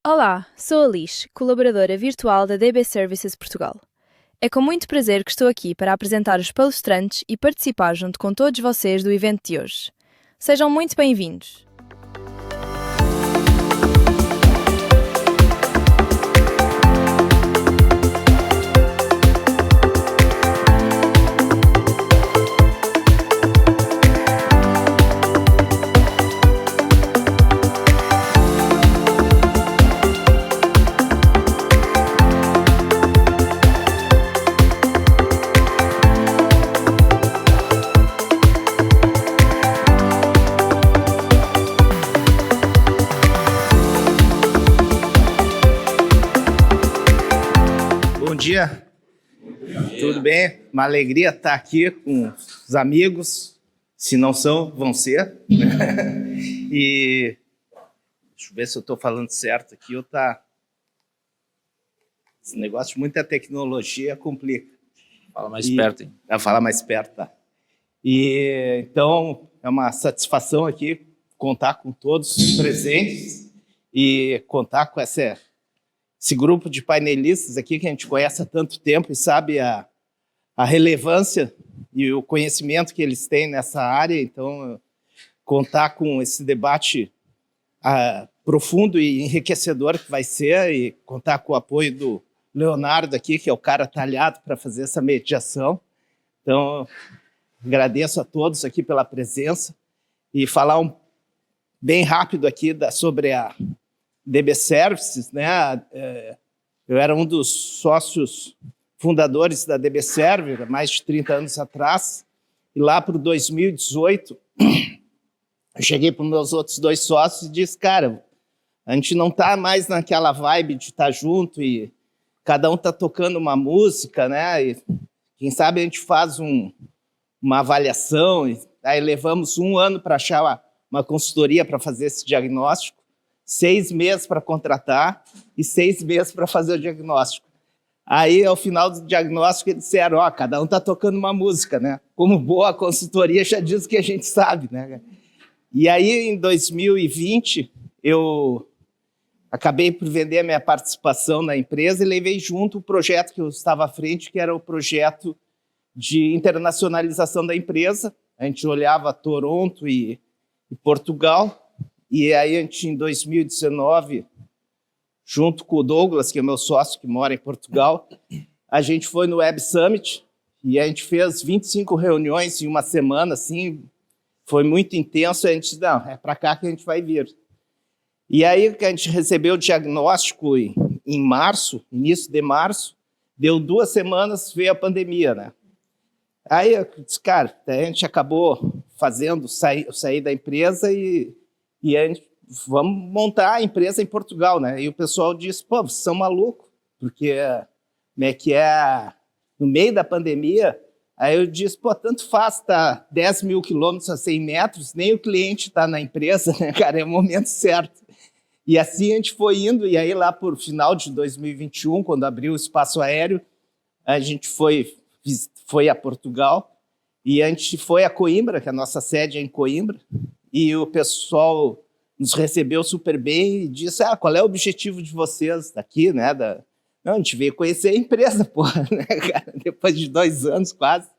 Olá, sou a Liz, colaboradora virtual da DB Services Portugal. É com muito prazer que estou aqui para apresentar os palestrantes e participar junto com todos vocês do evento de hoje. Sejam muito bem-vindos! Bom dia, tudo bem? Uma alegria estar aqui com os amigos, se não são, vão ser. E deixa eu ver se eu estou falando certo aqui ou tá. Esse negócio de muita tecnologia complica. Fala mais perto, hein? Falar mais perto, tá? E então é uma satisfação aqui contar com todos os presentes e contar com esse grupo de painelistas aqui que a gente conhece há tanto tempo e sabe a relevância e o conhecimento que eles têm nessa área. Então, contar com esse debate profundo e enriquecedor que vai ser, e contar com o apoio do Leonardo aqui, que é o cara talhado para fazer essa mediação. Então, agradeço a todos aqui pela presença e falar bem rápido aqui sobre a DB Services, né? Eu era um dos sócios fundadores da DB Server há mais de 30 anos atrás, e lá para 2018 eu cheguei para os meus outros dois sócios e disse, cara, a gente não está mais naquela vibe de estar junto e cada um está tocando uma música, né? E quem sabe a gente faz uma avaliação, e aí levamos 1 ano para achar uma consultoria para fazer esse diagnóstico, 6 meses para contratar e 6 meses para fazer o diagnóstico. Aí, ao final do diagnóstico, eles disseram, cada um está tocando uma música, né? Como boa consultoria já diz que a gente sabe, né? E aí, em 2020, eu acabei por vender a minha participação na empresa e levei junto o projeto que eu estava à frente, que era o projeto de internacionalização da empresa. A gente olhava Toronto e Portugal. E aí, a gente, em 2019, junto com o Douglas, que é meu sócio, que mora em Portugal, a gente foi no Web Summit e a gente fez 25 reuniões em uma semana, assim, foi muito intenso. A gente disse, não, é para cá que a gente vai vir. E aí, que a gente recebeu o diagnóstico em março, início de março, deu 2 semanas, veio a pandemia, né? Aí eu disse, cara, a gente acabou fazendo, sair da empresa e a gente, vamos montar a empresa em Portugal, né? E o pessoal disse, pô, vocês são malucos, porque como é que é no meio da pandemia? Aí eu disse, pô, tanto faz, tá 10 mil quilômetros a 100 metros, nem o cliente está na empresa, né, cara? É o momento certo. E assim a gente foi indo, e aí lá por final de 2021, quando abriu o espaço aéreo, a gente foi a Portugal, e a gente foi a Coimbra, que a nossa sede é em Coimbra, e o pessoal nos recebeu super bem e disse, qual é o objetivo de vocês daqui, né? Não, a gente veio conhecer a empresa, porra, né, cara? Depois de 2 anos quase.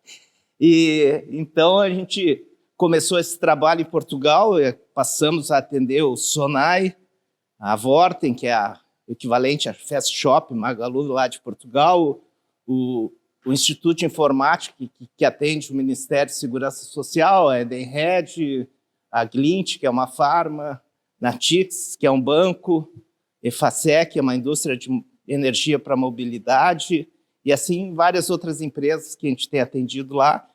E então a gente começou esse trabalho em Portugal, passamos a atender o Sonai, a Vorten, que é o equivalente à Fast Shop, Magalu lá de Portugal, o Instituto de Informática, que atende o Ministério de Segurança Social, a Edenred, a Glint, que é uma farma, Natix, que é um banco, Efacec, que é uma indústria de energia para mobilidade, e assim várias outras empresas que a gente tem atendido lá.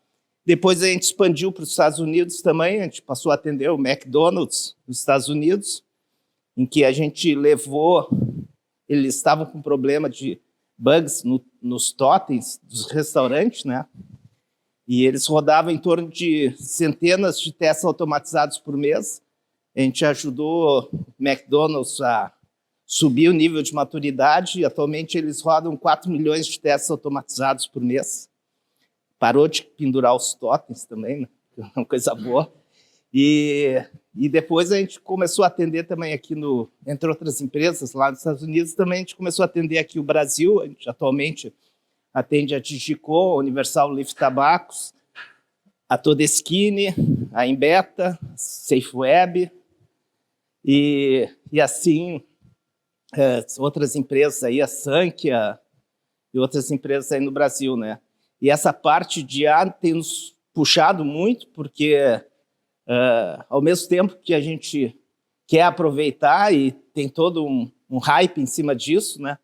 Depois a gente expandiu para os Estados Unidos também, a gente passou a atender o McDonald's nos Estados Unidos, em que a gente levou, eles estavam com problema de bugs nos totens dos restaurantes, né? E eles rodavam em torno de centenas de testes automatizados por mês. A gente ajudou o McDonald's a subir o nível de maturidade, e atualmente eles rodam 4 milhões de testes automatizados por mês. Parou de pendurar os totens também, né? É uma coisa boa. E E depois a gente começou a atender também aqui, entre outras empresas, lá nos Estados Unidos, também a gente começou a atender aqui o Brasil. A gente atualmente atende a Digicom, a Universal Leaf Tabacos, a Todeskine, a Embeta, SafeWeb e assim outras empresas aí, a Sankia e outras empresas aí no Brasil, né? E essa parte de ar tem nos puxado muito, porque ao mesmo tempo que a gente quer aproveitar e tem todo um hype em cima disso, né?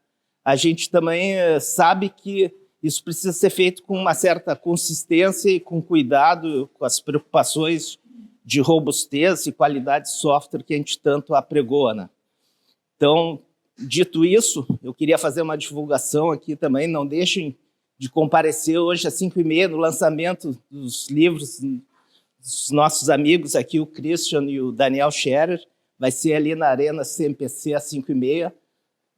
A gente também sabe que isso precisa ser feito com uma certa consistência e com cuidado, com as preocupações de robustez e qualidade de software que a gente tanto apregoa, né? Então, dito isso, eu queria fazer uma divulgação aqui também. Não deixem de comparecer hoje às 5h30 no lançamento dos livros dos nossos amigos aqui, o Christian e o Daniel Scherer. Vai ser ali na Arena CMPC às 5h30.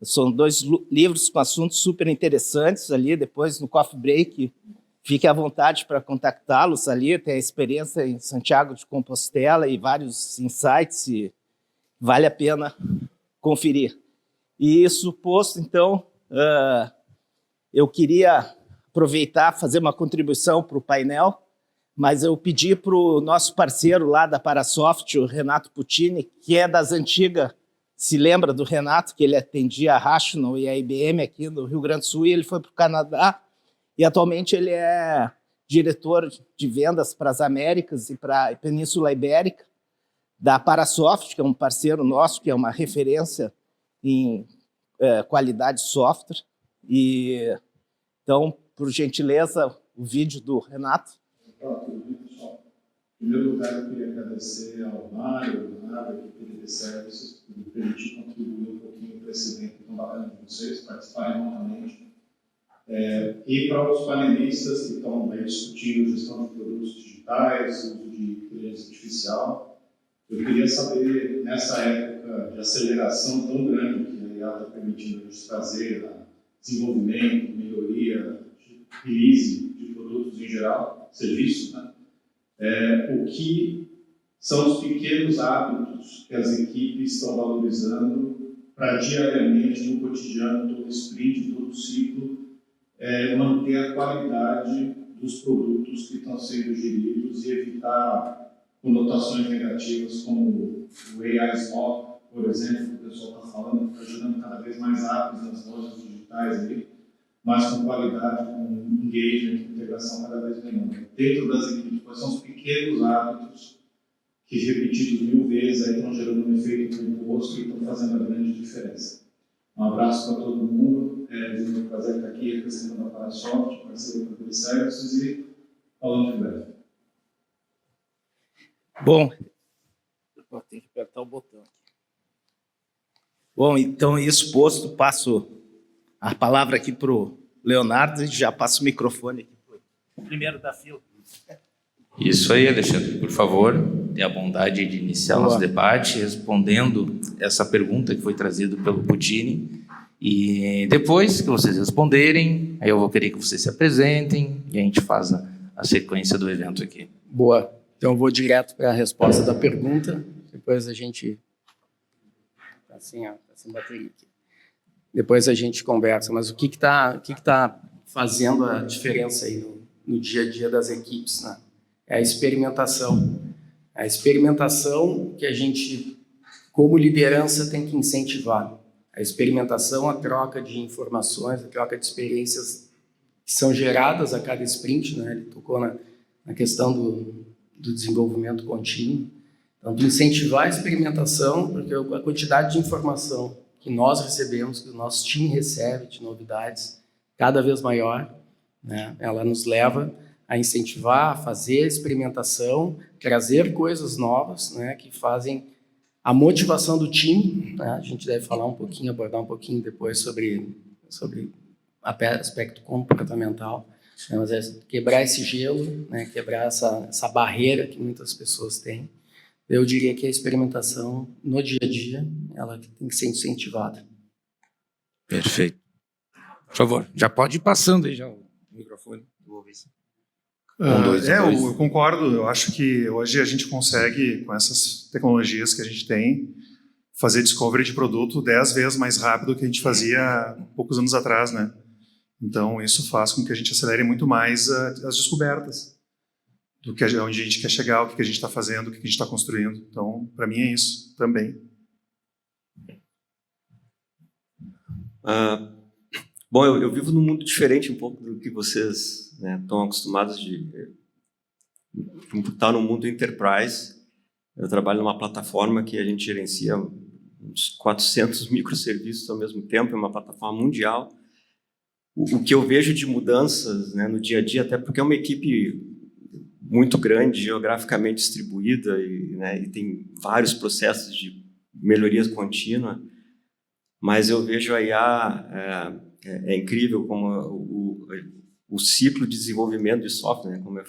São 2 livros com assuntos super interessantes ali. Depois, no Coffee Break, fique à vontade para contactá-los ali. Tem a experiência em Santiago de Compostela e vários insights, e vale a pena conferir. E isso posto, então, eu queria aproveitar, fazer uma contribuição para o painel, mas eu pedi para o nosso parceiro lá da Parasoft, o Renato Puccini, que é das antigas. Se lembra do Renato, que ele atendia a Rational e a IBM aqui no Rio Grande do Sul, e ele foi para o Canadá, e atualmente ele é diretor de vendas para as Américas e para a Península Ibérica, da Parasoft, que é um parceiro nosso, que é uma referência em qualidade de software. E, então, por gentileza, o vídeo do Renato. Em primeiro lugar, eu queria agradecer ao Mário, ao DB Services, por me permitir contribuir um pouquinho para esse evento tão bacana de vocês, participarem remotamente. E para os panelistas que estão aí discutindo gestão de produtos digitais, uso de inteligência artificial, eu queria saber, nessa época de aceleração tão grande que a IA está permitindo a gente trazer, desenvolvimento, melhoria, release de produtos em geral, serviços, né? O que são os pequenos hábitos que as equipes estão valorizando para diariamente, no cotidiano, todo sprint, todo ciclo, manter a qualidade dos produtos que estão sendo geridos e evitar conotações negativas como o AI Smog, por exemplo, que o pessoal está falando, que está gerando cada vez mais apps nas lojas digitais ali, mas com qualidade, com engagement, com integração cada vez menor. Dentro das equipes, quais são os pequenos hábitos que, repetidos 1000 vezes, aí estão gerando um efeito composto e estão fazendo a grande diferença. Um abraço para todo mundo. É um prazer estar aqui representando a Parasoft, parceiro da DB Services, e falando de breve. Bom, tem que apertar o botão aqui. Bom, então, isso posto, passo a palavra aqui para o Leonardo e já passo o microfone aqui para o primeiro da fila. Isso aí, Alexandre. Por favor, tenha a bondade de iniciar nosso debate respondendo essa pergunta que foi trazida pelo Puccini. E depois que vocês responderem, aí eu vou querer que vocês se apresentem e a gente faz a sequência do evento aqui. Boa. Então, eu vou direto para a resposta da pergunta. Depois a gente... Assim, ó, sem bateria aqui. Depois a gente conversa. Mas o que tá fazendo a diferença aí no dia a dia das equipes, né? É a experimentação. A experimentação que a gente, como liderança, tem que incentivar. A experimentação, a troca de informações, a troca de experiências que são geradas a cada sprint, né? Ele tocou na questão do desenvolvimento contínuo. Então, incentivar a experimentação, porque a quantidade de informação que nós recebemos, que o nosso time recebe de novidades, cada vez maior, né? Ela nos leva a incentivar, a fazer a experimentação, trazer coisas novas, né? Que fazem a motivação do time, né? A gente deve falar um pouquinho, abordar um pouquinho depois sobre aspecto comportamental, né? Mas é quebrar esse gelo, né? Quebrar essa barreira que muitas pessoas têm. Eu diria que a experimentação no dia a dia, ela tem que ser incentivada. Perfeito. Por favor, já pode ir passando aí já o microfone. Vou ver se... Eu concordo. Eu acho que hoje a gente consegue, com essas tecnologias que a gente tem, fazer discovery de produto 10 vezes mais rápido do que a gente fazia poucos anos atrás, né? Então, isso faz com que a gente acelere muito mais as descobertas do que onde a gente quer chegar, o que a gente está fazendo, o que a gente está construindo. Então, para mim é isso também. Bom, eu vivo num mundo diferente um pouco do que vocês estão acostumados de estar no mundo enterprise. Eu trabalho numa plataforma que a gente gerencia uns 400 microserviços ao mesmo tempo, é uma plataforma mundial. O que eu vejo de mudanças no dia a dia, até porque é uma equipe muito grande, geograficamente distribuída e tem vários processos de melhoria contínua, mas eu vejo a IA, é incrível como o ciclo de desenvolvimento de software, como é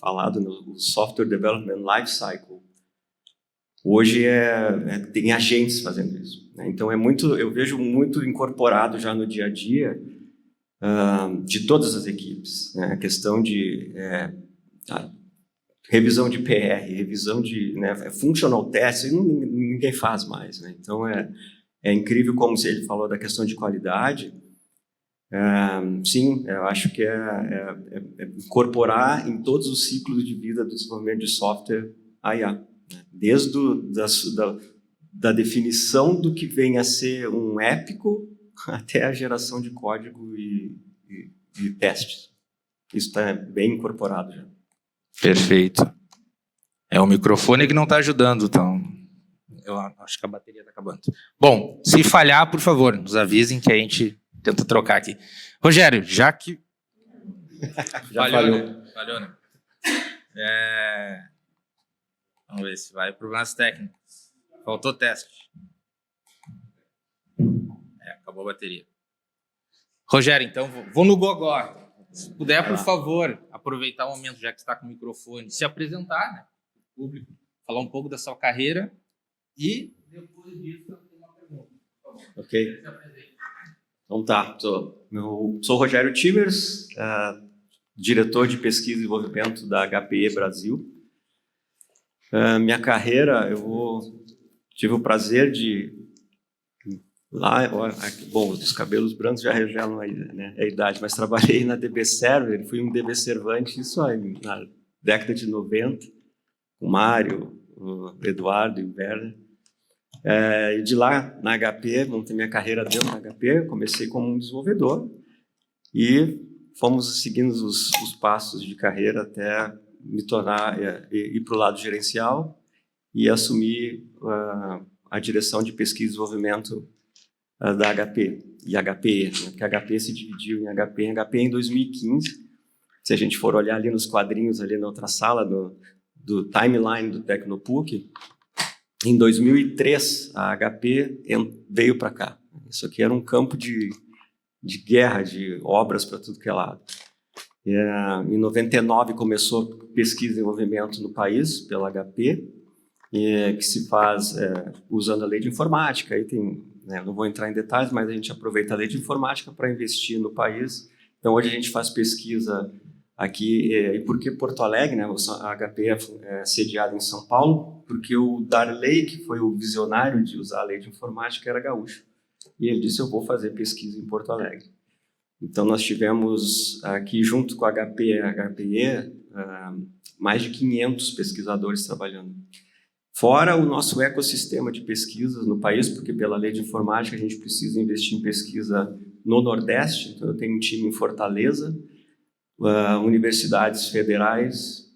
falado no Software Development Life Cycle, hoje tem agentes fazendo isso. Então, eu vejo muito incorporado já no dia a dia de todas as equipes. A questão de revisão de PR, revisão de functional test, ninguém faz mais. Então, é incrível como ele falou da questão de qualidade. Sim, eu acho que é incorporar em todos os ciclos de vida do desenvolvimento de software a IA. Desde da definição do que vem a ser um épico até a geração de código e testes. Isso está bem incorporado já. Perfeito. É o microfone que não está ajudando, então eu acho que a bateria está acabando. Bom, se falhar, por favor, nos avisem que a gente tenta trocar aqui. Rogério, já que... já falhou. Falhou, né? Vamos ver se vai. Problemas técnicos. Faltou teste. Acabou a bateria. Rogério, então, vou no gogó. Se puder, por favor, aproveitar o momento, já que está com o microfone, se apresentar, né, pro público, falar um pouco da sua carreira e depois disso eu tenho uma pergunta. Ok. Então tá, sou Rogério Timers, diretor de pesquisa e desenvolvimento da HPE Brasil. Minha carreira, tive o prazer de bom, os cabelos brancos já revelam a idade, mas trabalhei na DB Server, fui um DB Servante, isso aí, na década de 90, com o Mário, o Eduardo e o Werner. E de lá, na HP, montei minha carreira dentro da HP, comecei como um desenvolvedor e fomos seguindo os passos de carreira até me tornar, ir para o lado gerencial e assumir a direção de pesquisa e desenvolvimento da HP e HPE, porque a HP se dividiu em HP e HPE em 2015. Se a gente for olhar ali nos quadrinhos, ali na outra sala do timeline do Tecnopuc, em 2003 a HP veio para cá. Isso aqui era um campo de guerra, de obras para tudo que é lado. Em 99 começou pesquisa e desenvolvimento no país pela HP, que se faz usando a lei de informática. Aí tem, não vou entrar em detalhes, mas a gente aproveita a lei de informática para investir no país. Então hoje a gente faz pesquisa aqui. E por que Porto Alegre? A HP é sediada em São Paulo, porque o Darley, que foi o visionário de usar a lei de informática, era gaúcho. E ele disse, eu vou fazer pesquisa em Porto Alegre. Então, nós tivemos aqui, junto com a HP e a HPE, mais de 500 pesquisadores trabalhando. Fora o nosso ecossistema de pesquisas no país, porque pela lei de informática a gente precisa investir em pesquisa no Nordeste. Então, eu tenho um time em Fortaleza, universidades federais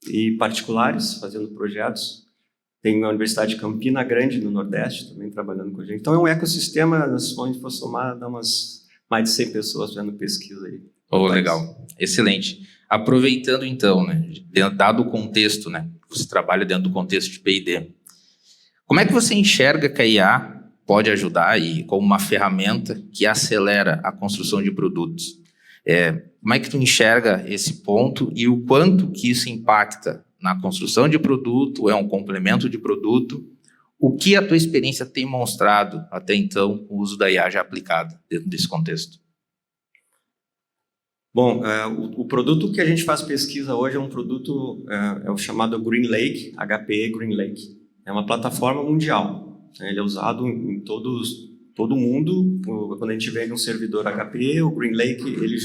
e particulares fazendo projetos. Tem a Universidade de Campina Grande, no Nordeste, também trabalhando com a gente. Então, é um ecossistema, se a gente for somar, dá mais de 100 pessoas fazendo pesquisa aí. Legal, excelente. Aproveitando, então, dado o contexto, você trabalha dentro do contexto de P&D, como é que você enxerga que a IA pode ajudar aí como uma ferramenta que acelera a construção de produtos? Como é que tu enxerga esse ponto e o quanto que isso impacta na construção de produto, é um complemento de produto? O que a tua experiência tem mostrado até então com o uso da IA já aplicada dentro desse contexto? Bom, o produto que a gente faz pesquisa hoje é um produto, é o chamado Green Lake, HPE Green Lake. É uma plataforma mundial. Ele é usado em todo mundo. Quando a gente vende um servidor HPE, o Green Lake ele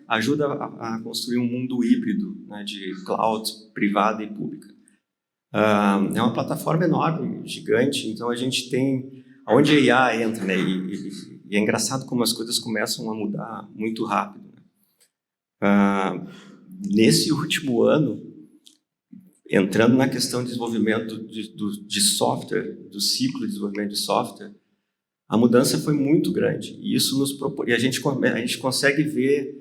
ajuda a construir um mundo híbrido, né, de cloud privada e pública. É uma plataforma enorme, gigante. Então a gente tem onde a IA entra, né, e é engraçado como as coisas começam a mudar muito rápido. Nesse último ano, entrando na questão de desenvolvimento de software, do ciclo de desenvolvimento de software, a mudança foi muito grande. E isso e a gente consegue ver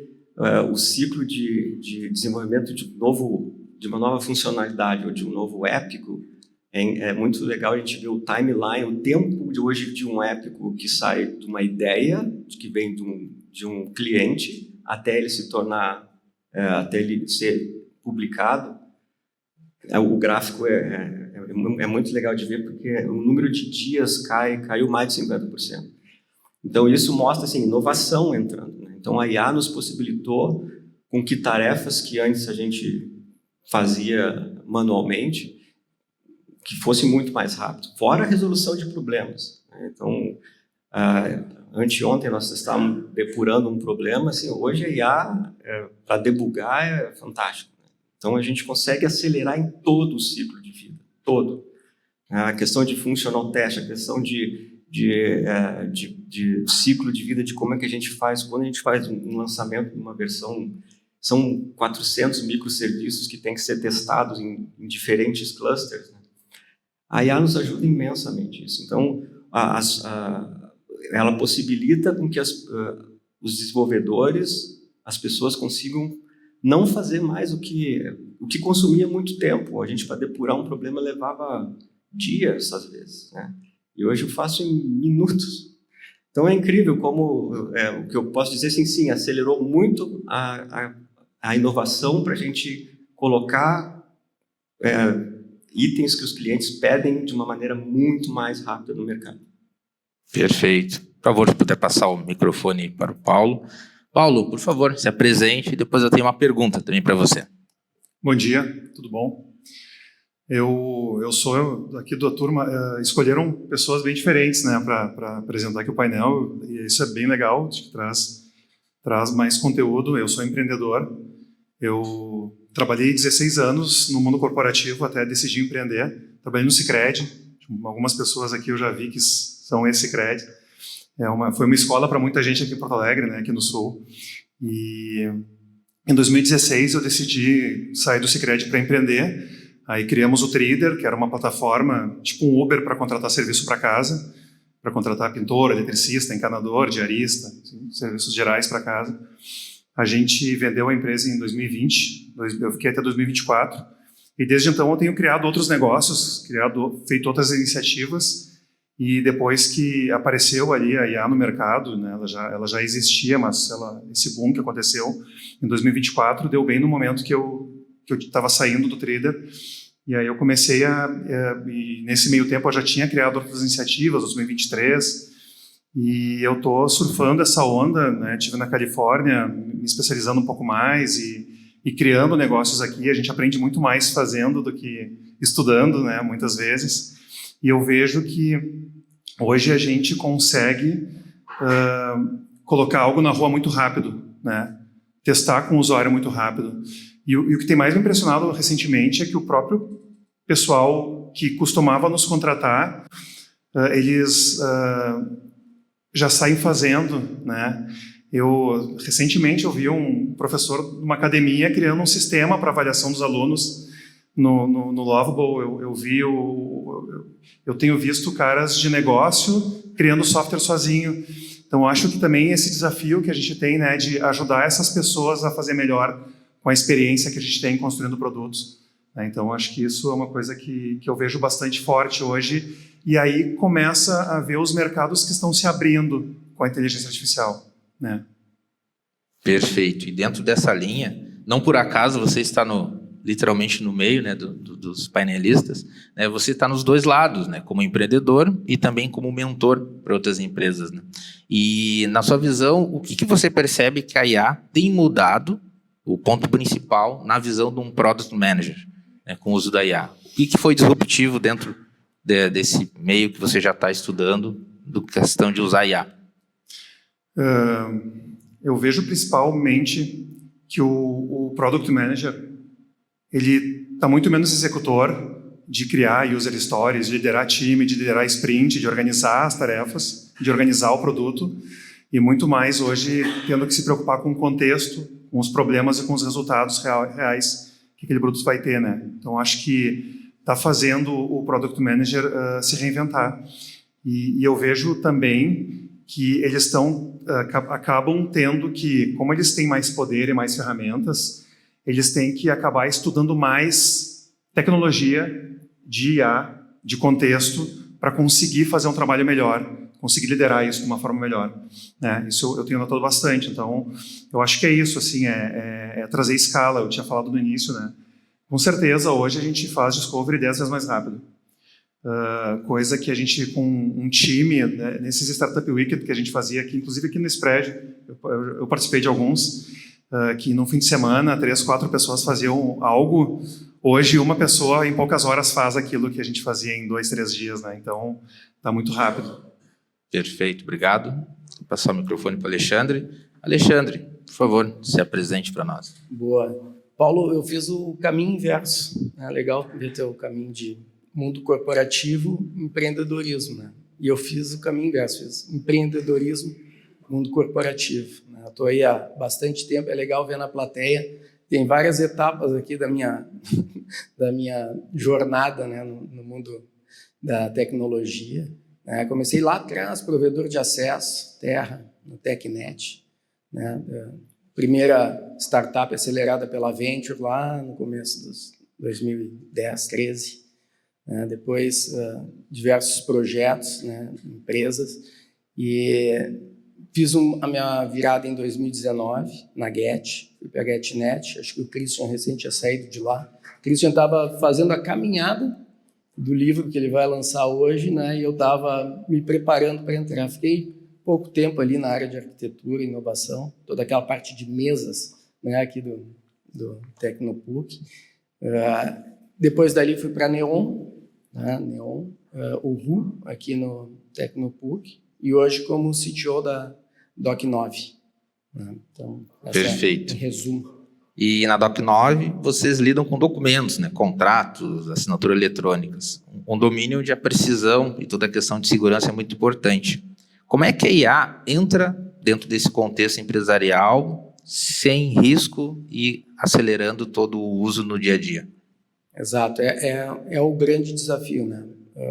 o ciclo de desenvolvimento de uma nova funcionalidade ou de um novo épico. É muito legal a gente ver o timeline, o tempo de hoje de um épico que sai de uma ideia, que vem de um cliente, até ele se tornar, até ele ser publicado. O gráfico é muito legal de ver, porque o número de dias caiu mais de 50%. Então, isso mostra assim, inovação entrando, né? Então, a IA nos possibilitou com que tarefas que antes a gente fazia manualmente, que fosse muito mais rápido, fora a resolução de problemas, né? Então, anteontem nós estávamos depurando um problema, assim, hoje a IA, para debugar, é fantástico. Então, a gente consegue acelerar em todo o ciclo de vida, todo. A questão de functional test, a questão de ciclo de vida, de como é que a gente faz, quando a gente faz um lançamento de uma versão, são 400 microserviços que têm que ser testados em diferentes clusters, né? A IA nos ajuda imensamente isso. Então, ela possibilita com que os desenvolvedores, as pessoas consigam não fazer mais o que consumia muito tempo. A gente, para depurar um problema, levava dias, às vezes, né? E hoje eu faço em minutos. Então é incrível como, o que eu posso dizer, sim, acelerou muito a inovação para a gente colocar itens que os clientes pedem de uma maneira muito mais rápida no mercado. Perfeito. Por favor, se puder passar o microfone para o Paulo. Paulo, por favor, se apresente e depois eu tenho uma pergunta também para você. Bom dia, tudo bom? Eu sou aqui da turma, escolheram pessoas bem diferentes, né, para apresentar aqui o painel, e isso é bem legal, acho que traz mais conteúdo. Eu sou empreendedor, eu trabalhei 16 anos no mundo corporativo até decidir empreender, trabalhei no Sicredi, algumas pessoas aqui eu já vi que são ex-Sicredi. Foi uma escola para muita gente aqui em Porto Alegre, né, aqui no Sul. E em 2016 eu decidi sair do Sicredi para empreender. Aí criamos o Trader, que era uma plataforma, tipo um Uber para contratar serviço para casa, para contratar pintor, eletricista, encanador, diarista, assim, serviços gerais para casa. A gente vendeu a empresa em 2020, eu fiquei até 2024. E desde então eu tenho criado outros negócios, feito outras iniciativas. E depois que apareceu ali a IA no mercado, né, ela já existia, mas esse boom que aconteceu em 2024 deu bem no momento que eu estava saindo do Trader. E aí eu comecei e nesse meio tempo eu já tinha criado outras iniciativas, 2023, e eu estou surfando essa onda, né, estive na Califórnia, me especializando um pouco mais e criando negócios aqui. A gente aprende muito mais fazendo do que estudando, né, muitas vezes. E eu vejo que hoje a gente consegue colocar algo na rua muito rápido, né? Testar com o usuário muito rápido. E o que tem mais me impressionado recentemente é que o próprio pessoal que costumava nos contratar, eles já saem fazendo, né? Recentemente eu vi um professor de uma academia criando um sistema para avaliação dos alunos no Lovable. Eu tenho visto caras de negócio criando software sozinho. Então, acho que também esse desafio que a gente tem, né, de ajudar essas pessoas a fazer melhor com a experiência que a gente tem construindo produtos. Então, acho que isso é uma coisa que eu vejo bastante forte hoje. E aí começa a ver os mercados que estão se abrindo com a inteligência artificial, né? Perfeito. E dentro dessa linha, não por acaso você está no literalmente no meio, né, dos painelistas, né, você está nos dois lados, né, como empreendedor e também como mentor para outras empresas, né? E, na sua visão, o que você percebe que a IA tem mudado, o ponto principal, na visão de um Product Manager, né, com o uso da IA? O que foi disruptivo dentro desse meio que você já está estudando, do questão de usar IA? Eu vejo principalmente que o Product Manager ele está muito menos executor de criar user stories, de liderar time, de liderar sprint, de organizar as tarefas, de organizar o produto, e muito mais hoje tendo que se preocupar com o contexto, com os problemas e com os resultados reais que aquele produto vai ter, né? Então, acho que está fazendo o Product Manager se reinventar. E eu vejo também que eles acabam tendo que, como eles têm mais poder e mais ferramentas, eles têm que acabar estudando mais tecnologia de IA, de contexto, para conseguir fazer um trabalho melhor, conseguir liderar isso de uma forma melhor, né? Isso eu tenho notado bastante. Então, eu acho que é isso, assim, é trazer escala. Eu tinha falado no início, né? Com certeza, hoje a gente faz discovery 10 vezes mais rápido. Coisa que a gente, com um time, né, nesses Startup Weekend que a gente fazia aqui, inclusive aqui no Spread, eu participei de alguns, que no fim de semana, 3, 4 pessoas faziam algo. Hoje, uma pessoa, em poucas horas, faz aquilo que a gente fazia em 2, 3 dias, né? Então, está muito rápido. Perfeito, obrigado. Vou passar o microfone para o Alexandre. Alexandre, por favor, se apresente para nós. Boa. Paulo, eu fiz o caminho inverso. É legal ver teu caminho de mundo corporativo, empreendedorismo, né? E eu fiz o caminho inverso, fiz empreendedorismo, mundo corporativo, né? Estou aí há bastante tempo, é legal ver na plateia, tem várias etapas aqui da minha jornada, né, no mundo da tecnologia, né? Comecei lá atrás, provedor de acesso, terra, no TechNet, né? Primeira startup acelerada pela Venture lá no começo dos 2010, 13. Depois, diversos projetos, né, empresas, e fiz a minha virada em 2019 na Get, fui para a GetNet, acho que o Christian recente tinha saído de lá. O Christian estava fazendo a caminhada do livro que ele vai lançar hoje, né, e eu estava me preparando para entrar. Fiquei pouco tempo ali na área de arquitetura e inovação, toda aquela parte de mesas, né, aqui do Tecnopuc. Depois dali fui para a Neon, o RU, aqui no Tecnopuc, e hoje como CTO da Doc9. Então, perfeito. Em resumo. E na Doc9, vocês lidam com documentos, né? Contratos, assinatura eletrônicas. Um domínio onde a precisão e toda a questão de segurança é muito importante. Como é que a IA entra dentro desse contexto empresarial sem risco e acelerando todo o uso no dia a dia? Exato, é o grande desafio, né?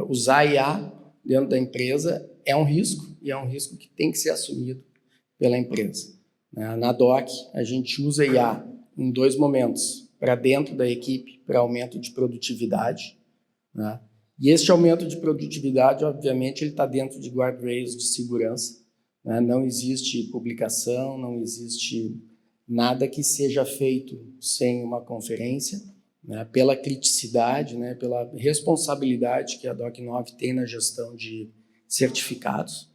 Usar IA dentro da empresa é um risco, e é um risco que tem que ser assumido pela empresa. Na DOC, a gente usa IA em 2 momentos, para dentro da equipe, para aumento de produtividade, né? E este aumento de produtividade, obviamente, ele está dentro de guardrails de segurança, né? Não existe publicação, não existe nada que seja feito sem uma conferência, né, pela criticidade, né, pela responsabilidade que a Doc9 tem na gestão de certificados,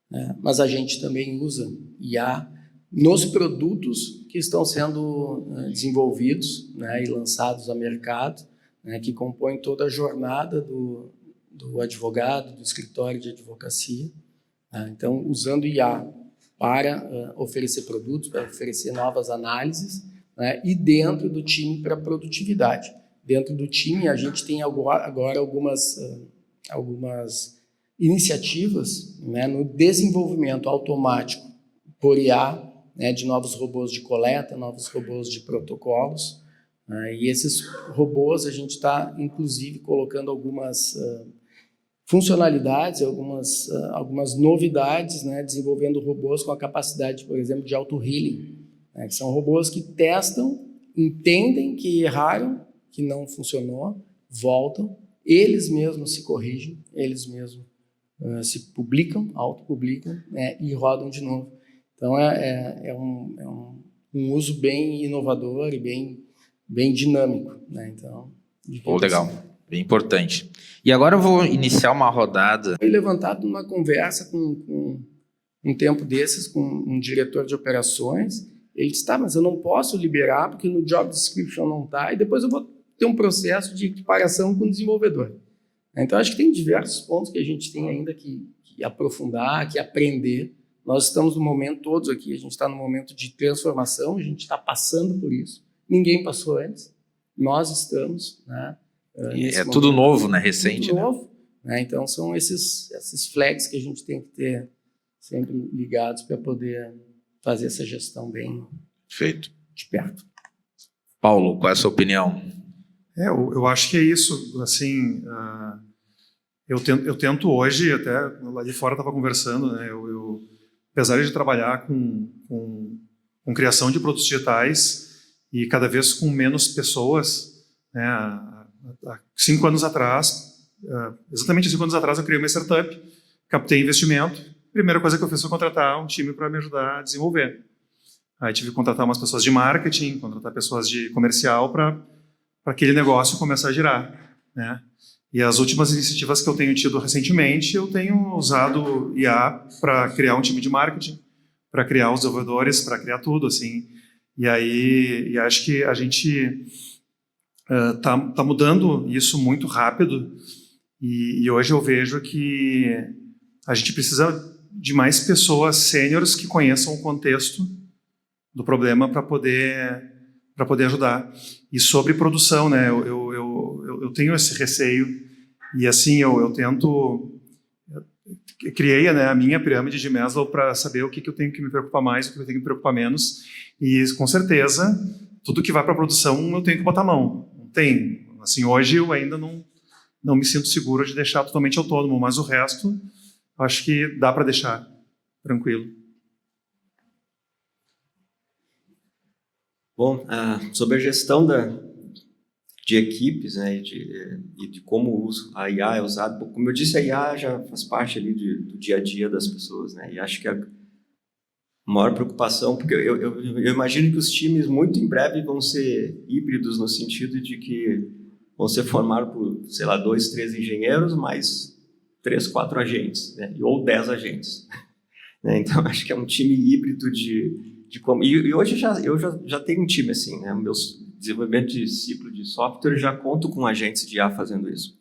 né, mas a gente também usa IA nos produtos que estão sendo desenvolvidos, né, e lançados ao mercado, né, que compõem toda a jornada do advogado, do escritório de advocacia. Né. Então, usando IA para oferecer produtos, para oferecer novas análises, né, e dentro do time para produtividade. Dentro do time, a gente tem agora algumas iniciativas, né, no desenvolvimento automático por IA, né, de novos robôs de coleta, novos robôs de protocolos, né, e esses robôs a gente está, inclusive, colocando algumas funcionalidades, algumas novidades, né, desenvolvendo robôs com a capacidade, por exemplo, de auto-healing, que são robôs que testam, entendem que erraram, que não funcionou, voltam, eles mesmos se corrigem, eles mesmos se publicam, autopublicam, né, e rodam de novo. Então, é um uso bem inovador e bem bem dinâmico, né? Então, Legal, bem importante. E agora eu vou iniciar uma rodada. Foi levantado numa conversa com um tempo desses com um diretor de operações. Ele disse, tá, mas eu não posso liberar porque no job description não está, e depois eu vou ter um processo de equiparação com o desenvolvedor. Então, acho que tem diversos pontos que a gente tem ainda que aprofundar, que aprender. Nós estamos no momento, todos aqui, a gente está no momento de transformação, a gente está passando por isso. Ninguém passou antes, nós estamos, né? É tudo novo, né? Recente, tudo novo, né? Então, são esses flags que a gente tem que ter sempre ligados para poder fazer essa gestão bem feito de perto. Paulo, qual é a sua opinião? Eu acho que é isso. Assim, eu tento hoje, até lá de fora estava conversando, né? Apesar de trabalhar com criação de produtos digitais e cada vez com menos pessoas, né? Há 5 anos atrás, exatamente 5 anos atrás, eu criei uma startup, captei investimento. A primeira coisa que eu fiz foi contratar um time para me ajudar a desenvolver. Aí tive que contratar umas pessoas de marketing, contratar pessoas de comercial para aquele negócio começar a girar, né? E as últimas iniciativas que eu tenho tido recentemente, eu tenho usado IA para criar um time de marketing, para criar os desenvolvedores, para criar tudo, assim. E acho que a gente tá mudando isso muito rápido, e hoje eu vejo que a gente precisa de mais pessoas sêniores que conheçam o contexto do problema para poder ajudar. E sobre produção, né, eu tenho esse receio, e assim, eu tento... Eu criei, né, a minha pirâmide de Maslow para saber o que eu tenho que me preocupar mais, o que eu tenho que me preocupar menos, e com certeza, tudo que vai para a produção eu tenho que botar a mão. Não tem. Assim, hoje eu ainda não me sinto seguro de deixar totalmente autônomo, mas o resto, acho que dá para deixar tranquilo. Bom, sobre a gestão de equipes, né, e de como o uso a IA é usado, como eu disse, a IA já faz parte ali do dia a dia das pessoas, né, e acho que a maior preocupação, porque eu imagino que os times muito em breve vão ser híbridos no sentido de que vão ser formados por, sei lá, 2, 3 engenheiros mais 3, 4 agentes, né, ou 10 agentes. Então, acho que é um time híbrido e hoje eu já tenho um time assim, né? Meus desenvolvimento de ciclo de software já conto com agentes de IA fazendo isso.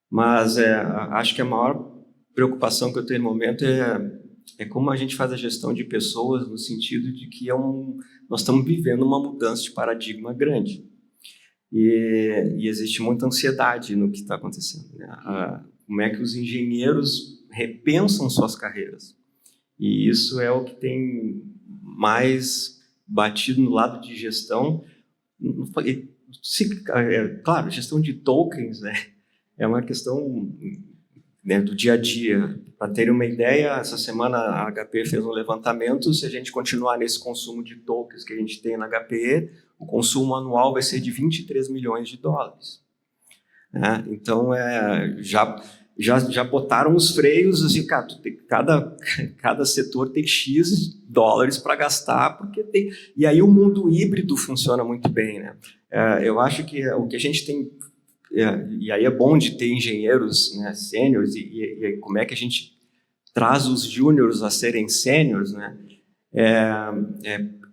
Mas acho que a maior preocupação que eu tenho no momento é como a gente faz a gestão de pessoas no sentido de que nós estamos vivendo uma mudança de paradigma grande. E existe muita ansiedade no que está acontecendo, né? Como é que os engenheiros repensam suas carreiras. E isso é o que tem mais batido no lado de gestão. Claro, gestão de tokens, né, é uma questão, né, do dia a dia. Para ter uma ideia, essa semana a HPE fez um levantamento. Se a gente continuar nesse consumo de tokens que a gente tem na HPE, o consumo anual vai ser de 23 milhões de dólares. Né? Então, já botaram os freios, assim, cada setor tem X dólares para gastar, porque tem... E aí o mundo híbrido funciona muito bem, né? Eu acho que o que a gente tem... E aí é bom de ter engenheiros, né, sêniores, e como é que a gente traz os júniores a serem sêniores, né?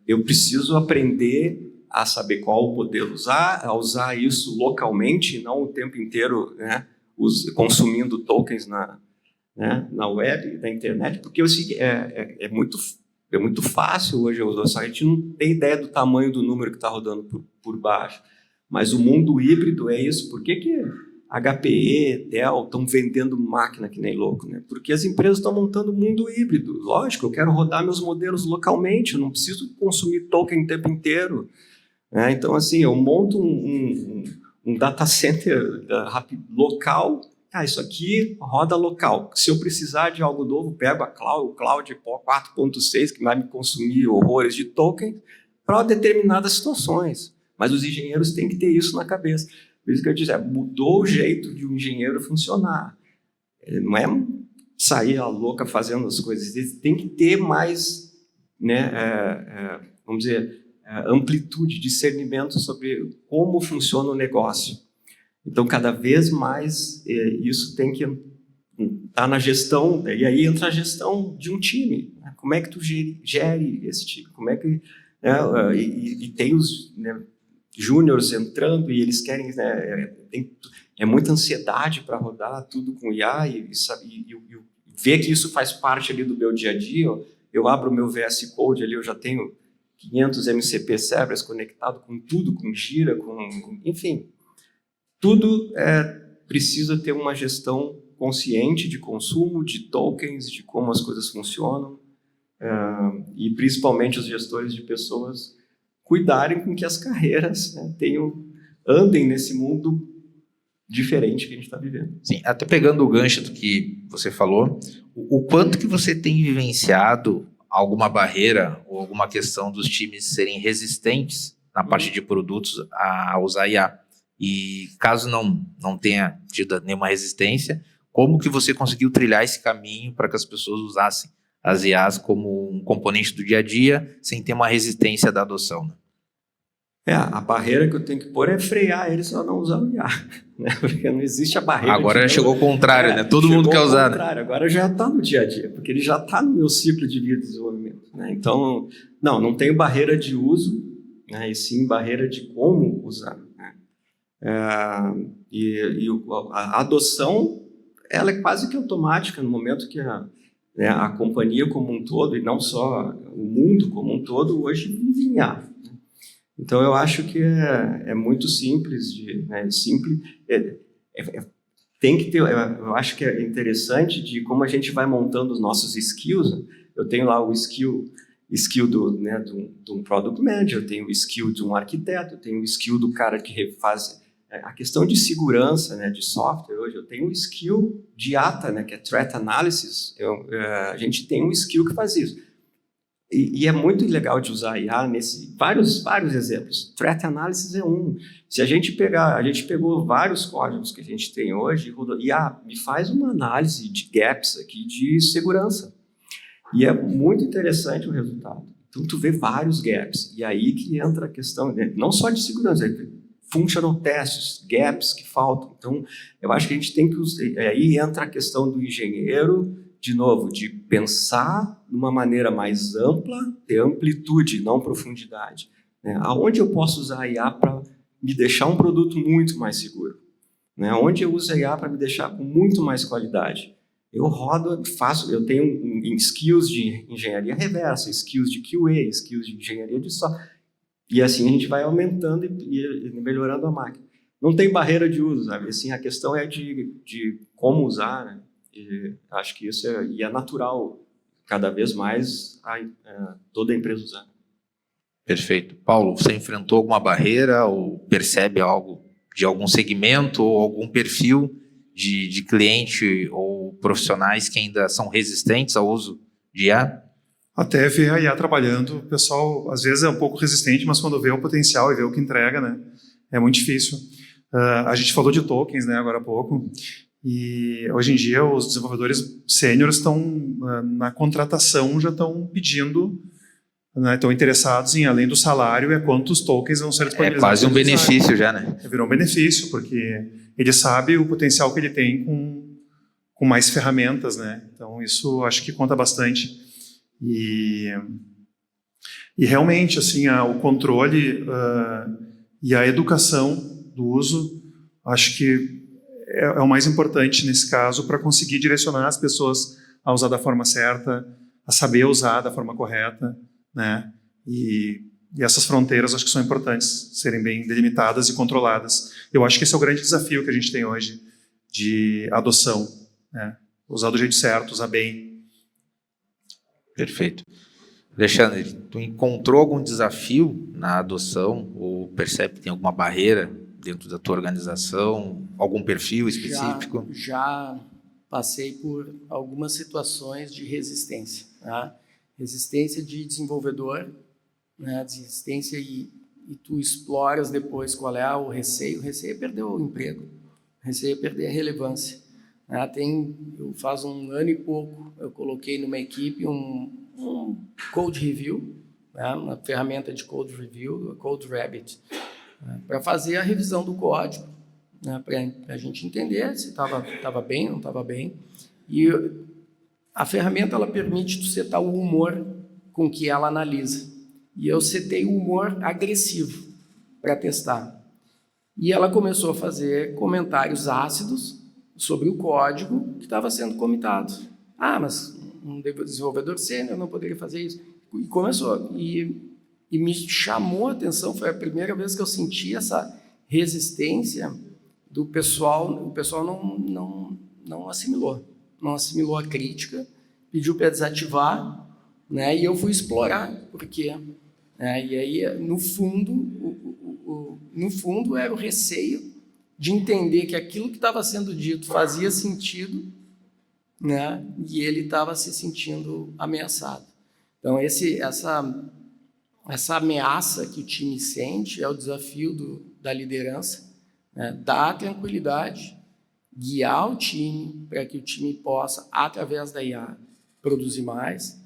Eu preciso aprender a saber qual modelo usar, a usar isso localmente, não o tempo inteiro, né, consumindo tokens na web, na internet, porque é muito fácil hoje usar. A gente não tem ideia do tamanho do número que está rodando por baixo. Mas o mundo híbrido é isso. Por que HPE, Dell estão vendendo máquina que nem louco, né? Porque as empresas estão montando mundo híbrido. Lógico, eu quero rodar meus modelos localmente, eu não preciso consumir token o tempo inteiro. Né? Então, assim, eu monto um data center local. Isso aqui roda local. Se eu precisar de algo novo, pego o Cloud 4.6, que vai me consumir horrores de token, para determinadas situações. Mas os engenheiros têm que ter isso na cabeça. Por isso que eu disse, mudou o jeito de um engenheiro funcionar. Ele não é sair a louca fazendo as coisas. Ele tem que ter mais, né, vamos dizer, amplitude, discernimento sobre como funciona o negócio. Então, cada vez mais, isso tem que estar na gestão, e aí entra a gestão de um time. Né? Como é que tu gere esse time? Como é que... Né? E tem os júniores entrando e eles querem... Né? É muita ansiedade para rodar tudo com IA e ver que isso faz parte ali do meu dia a dia. Eu abro o meu VS Code ali, eu já tenho 500 MCP servers conectado com tudo, com Gira, enfim. Tudo precisa ter uma gestão consciente de consumo, de tokens, de como as coisas funcionam, e principalmente os gestores de pessoas cuidarem com que as carreiras, né, andem nesse mundo diferente que a gente está vivendo. Sim, até pegando o gancho do que você falou, o quanto que você tem vivenciado alguma barreira ou alguma questão dos times serem resistentes na parte de produtos a usar IA? E caso não tenha tido nenhuma resistência, como que você conseguiu trilhar esse caminho para que as pessoas usassem as IAs como um componente do dia a dia, sem ter uma resistência da adoção? Né? A barreira que eu tenho que pôr é frear eles a não usar o IA, né? Porque não existe a barreira. Agora chegou ao contrário, né? Todo mundo quer usar. Né? Agora já está no dia a dia, porque ele já está no meu ciclo de vida de desenvolvimento. Né? Então, não tenho barreira de uso, né? E sim barreira de como usar. Né? A adoção, ela é quase que automática no momento que a companhia como um todo, e não só o mundo como um todo, hoje vive em IA. Então, eu acho que é muito simples, tem que ter, eu acho que é interessante de como a gente vai montando os nossos skills. Né? Eu tenho lá o skill de um product manager, eu tenho o skill de um arquiteto, eu tenho o skill do cara que refaz a questão de segurança, né, de software. Hoje eu tenho o skill de ATA, né, que é Threat Analysis. A gente tem um skill que faz isso. E é muito legal de usar IA nesse vários exemplos. Threat Analysis é um. Se a gente pegou vários códigos que a gente tem hoje e me faz uma análise de gaps aqui de segurança. E é muito interessante o resultado. Então, tu vê vários gaps. E aí que entra a questão, né, não só de segurança, functional tests, gaps que faltam. Então, eu acho que a gente tem que... Aí entra a questão do engenheiro, de novo, de pensar de uma maneira mais ampla, ter amplitude, não profundidade. Né? Aonde eu posso usar a IA para me deixar um produto muito mais seguro? Né? Onde eu uso a IA para me deixar com muito mais qualidade? Eu eu tenho skills de engenharia reversa, skills de QA, skills de engenharia de software, e assim a gente vai aumentando e melhorando a máquina. Não tem barreira de uso, sabe? Assim, a questão é de como usar, né? E acho que isso é natural, cada vez mais, toda a empresa usar. Perfeito. Paulo, você enfrentou alguma barreira ou percebe algo de algum segmento ou algum perfil de cliente ou profissionais que ainda são resistentes ao uso de IA? Até ver a IA trabalhando, o pessoal às vezes é um pouco resistente, mas quando vê o potencial e vê o que entrega, né, é muito difícil. A gente falou de tokens, né, agora há pouco. E hoje em dia os desenvolvedores sêniores estão na contratação, já estão pedindo, né, estão interessados em, além do salário, quantos tokens vão ser disponibilizados. É quase um benefício já, né? Virou um benefício, porque ele sabe o potencial que ele tem com mais ferramentas, né? Então isso acho que conta bastante. E realmente, assim, o controle e a educação do uso, acho que é o mais importante nesse caso para conseguir direcionar as pessoas a usar da forma certa, a saber usar da forma correta, né? E essas fronteiras acho que são importantes serem bem delimitadas e controladas. Eu acho que esse é o grande desafio que a gente tem hoje de adoção, né? Usar do jeito certo, usar bem. Perfeito. Alexandre, tu encontrou algum desafio na adoção ou percebe que tem alguma barreira dentro da tua organização, algum perfil específico? Já passei por algumas situações de resistência, né? Resistência de desenvolvedor, né? Resistência e tu exploras depois qual é o receio. O receio é perder o emprego, o receio é perder a relevância. Faz um ano e pouco, eu coloquei numa equipe um code review, né, uma ferramenta de code review, Code Rabbit, né, para fazer a revisão do código, né, para a gente entender se estava bem ou não estava bem. E a ferramenta ela permite tu setar o humor com que ela analisa. E eu setei o humor agressivo para testar. E ela começou a fazer comentários ácidos sobre o código que estava sendo comitado. Ah, mas um desenvolvedor sênior não poderia fazer isso. E começou. E me chamou a atenção, foi a primeira vez que eu senti essa resistência do pessoal. O pessoal não assimilou. Não assimilou a crítica, pediu para desativar, né? E eu fui explorar por quê. E aí, no fundo, era o receio de entender que aquilo que estava sendo dito fazia sentido, né? E ele estava se sentindo ameaçado. Então, essa ameaça que o time sente é o desafio da liderança, né? Dar tranquilidade, guiar o time para que o time possa, através da IA, produzir mais,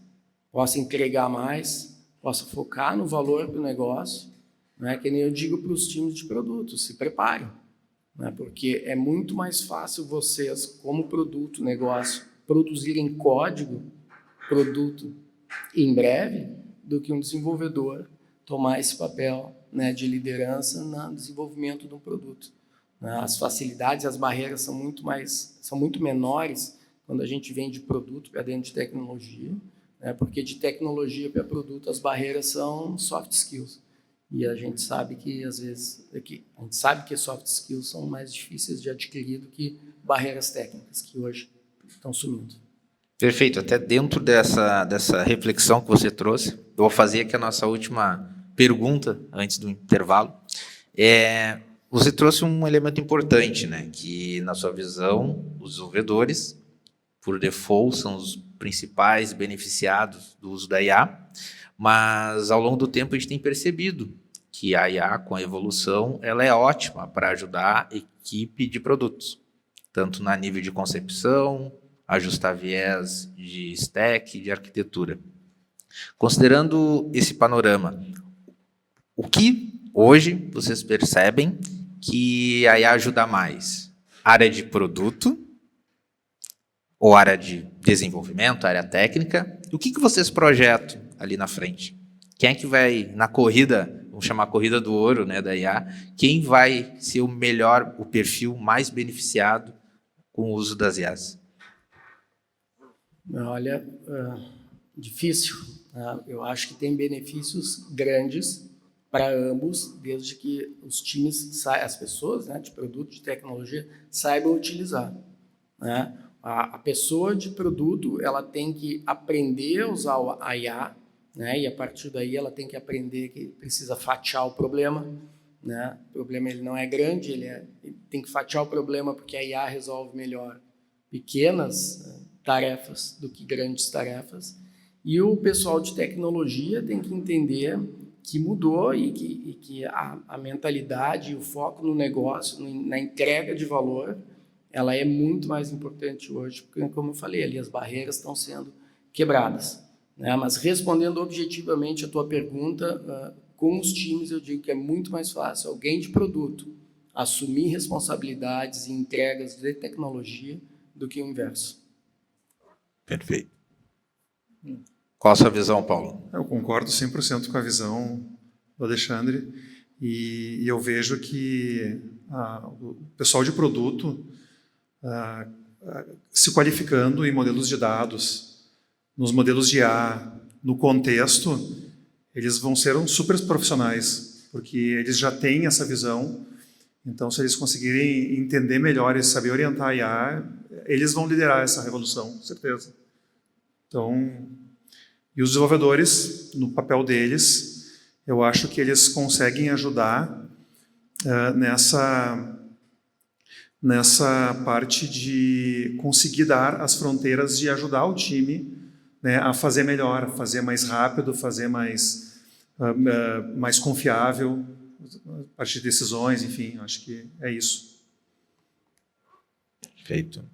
possa entregar mais, possa focar no valor do negócio, né? Que nem eu digo para os times de produto, se preparem, né? Porque é muito mais fácil vocês, como produto, negócio, produzirem produto em breve, do que um desenvolvedor tomar esse papel, né, de liderança no desenvolvimento de um produto. As facilidades, as barreiras são muito menores quando a gente vem de produto para dentro de tecnologia, né, porque de tecnologia para produto as barreiras são soft skills. E a gente sabe que, às vezes, soft skills são mais difíceis de adquirir do que barreiras técnicas, que hoje estão sumindo. Perfeito. Até dentro dessa reflexão que você trouxe, eu vou fazer aqui a nossa última pergunta antes do intervalo. Você trouxe um elemento importante, né? Que, na sua visão, os desenvolvedores, por default, são os principais beneficiados do uso da IA, mas, ao longo do tempo, a gente tem percebido que a IA, com a evolução, ela é ótima para ajudar a equipe de produtos, tanto na nível de concepção, ajustar viés de stack, de arquitetura. Considerando esse panorama, o que hoje vocês percebem que a IA ajuda mais? Área de produto ou área de desenvolvimento, área técnica? O que vocês projetam ali na frente? Quem é que vai na corrida, vamos chamar a corrida do ouro, né, da IA, quem vai ser o melhor, o perfil mais beneficiado com o uso das IAs? Olha, difícil. Eu acho que tem benefícios grandes para ambos, desde que os times, as pessoas, né, de produto, de tecnologia, saibam utilizar, né? A pessoa de produto, ela tem que aprender a usar a IA, né? E a partir daí ela tem que aprender que precisa fatiar o problema, né? O problema ele não é grande, ele tem que fatiar o problema porque a IA resolve melhor pequenas tarefas do que grandes tarefas. E o pessoal de tecnologia tem que entender que mudou e que a mentalidade e o foco no negócio, na entrega de valor, ela é muito mais importante hoje, porque, como eu falei ali, as barreiras estão sendo quebradas, né? Mas respondendo objetivamente a tua pergunta, com os times eu digo que é muito mais fácil alguém de produto assumir responsabilidades e entregas de tecnologia do que o inverso. Perfeito. Qual a sua visão, Paulo? Eu concordo 100% com a visão do Alexandre e eu vejo que o pessoal de produto se qualificando em modelos de dados, nos modelos de IA, no contexto, eles vão ser super profissionais, porque eles já têm essa visão. Então, se eles conseguirem entender melhor e saber orientar a IA, eles vão liderar essa revolução, com certeza. Então, e os desenvolvedores, no papel deles, eu acho que eles conseguem ajudar nessa parte de conseguir dar as fronteiras de ajudar o time, né, a fazer melhor, a fazer mais rápido, fazer mais confiável, a partir de decisões, enfim, acho que é isso. Perfeito.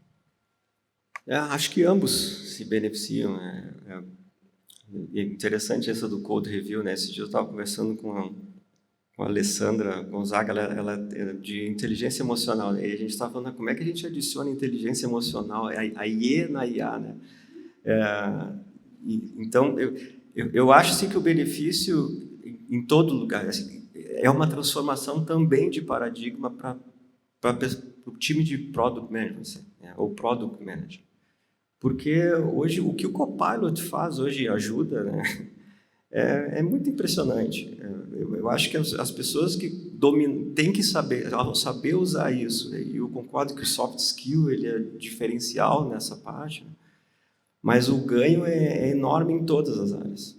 Acho que ambos se beneficiam. E é interessante essa do Code Review, né? Esse dia eu estava conversando com a Alessandra Gonzaga, ela é de inteligência emocional, né? E a gente estava falando como é que a gente adiciona inteligência emocional, a IE na IA, né? Então, eu acho assim, que o benefício em todo lugar assim, é uma transformação também de paradigma para o time de Product Management, assim, né? Ou Product Manager. Porque hoje, o que o Copilot faz hoje ajuda, né? É muito impressionante. Eu acho que as pessoas que dominam têm que saber usar isso. E eu concordo que o soft skill ele é diferencial nessa parte, né? Mas o ganho é enorme em todas as áreas,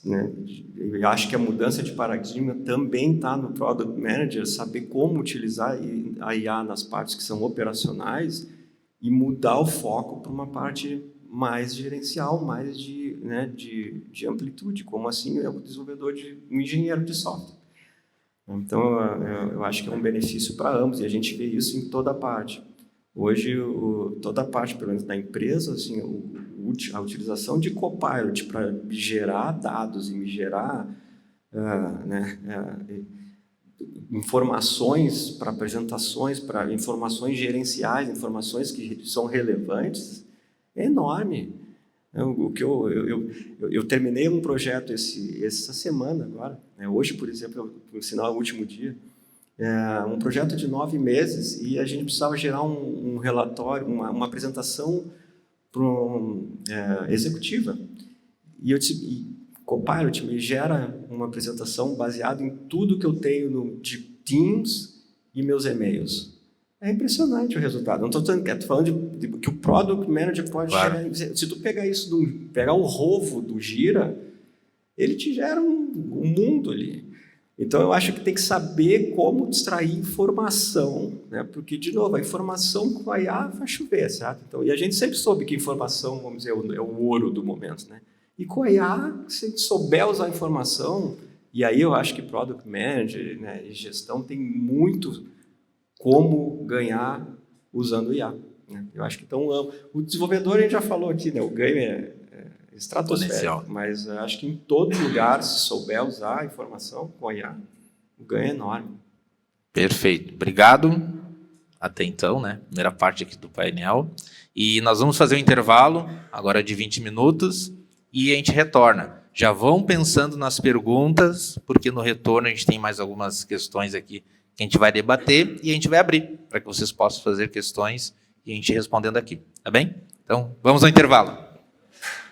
né? Eu acho que a mudança de paradigma também está no Product Manager, saber como utilizar a IA nas partes que são operacionais e mudar o foco para uma parte mais gerencial, mais de amplitude, como assim é o desenvolvedor um engenheiro de software. Então, eu acho que é um benefício para ambos, e a gente vê isso em toda parte. Hoje, toda a parte, pelo menos da empresa, assim, a utilização de Copilot para me gerar dados e me gerar informações para apresentações, para informações gerenciais, informações que são relevantes, é enorme. Eu terminei um projeto essa semana agora, né? Hoje, por exemplo, por sinal, é o último dia, um projeto de 9 meses e a gente precisava gerar um relatório, uma apresentação executiva. E eu disse, Copilot me gera uma apresentação baseada em tudo que eu tenho de Teams e meus e-mails. É impressionante o resultado. Não estou falando de que o Product Manager pode gerar. Se tu pegar isso, pegar o rovo do Gira, ele te gera um mundo ali. Então, eu acho que tem que saber como extrair informação, né? Porque, de novo, a informação com a IA vai chover, certo? Então, e a gente sempre soube que informação, vamos dizer, é o ouro do momento, né? E com a IA, se a gente souber usar a informação, e aí eu acho que Product Manager, né, e gestão tem muito como ganhar usando o IA, né? Eu acho que então o desenvolvedor a gente já falou aqui, né? O ganho é estratosférico, mas eu acho que em todo lugar, se souber usar a informação com a IA, o ganho é enorme. Perfeito, obrigado. Até então, né? Primeira parte aqui do painel. E nós vamos fazer um intervalo, agora de 20 minutos, e a gente retorna. Já vão pensando nas perguntas, porque no retorno a gente tem mais algumas questões aqui que a gente vai debater e a gente vai abrir para que vocês possam fazer questões e a gente respondendo aqui, tá bem? Então, vamos ao intervalo.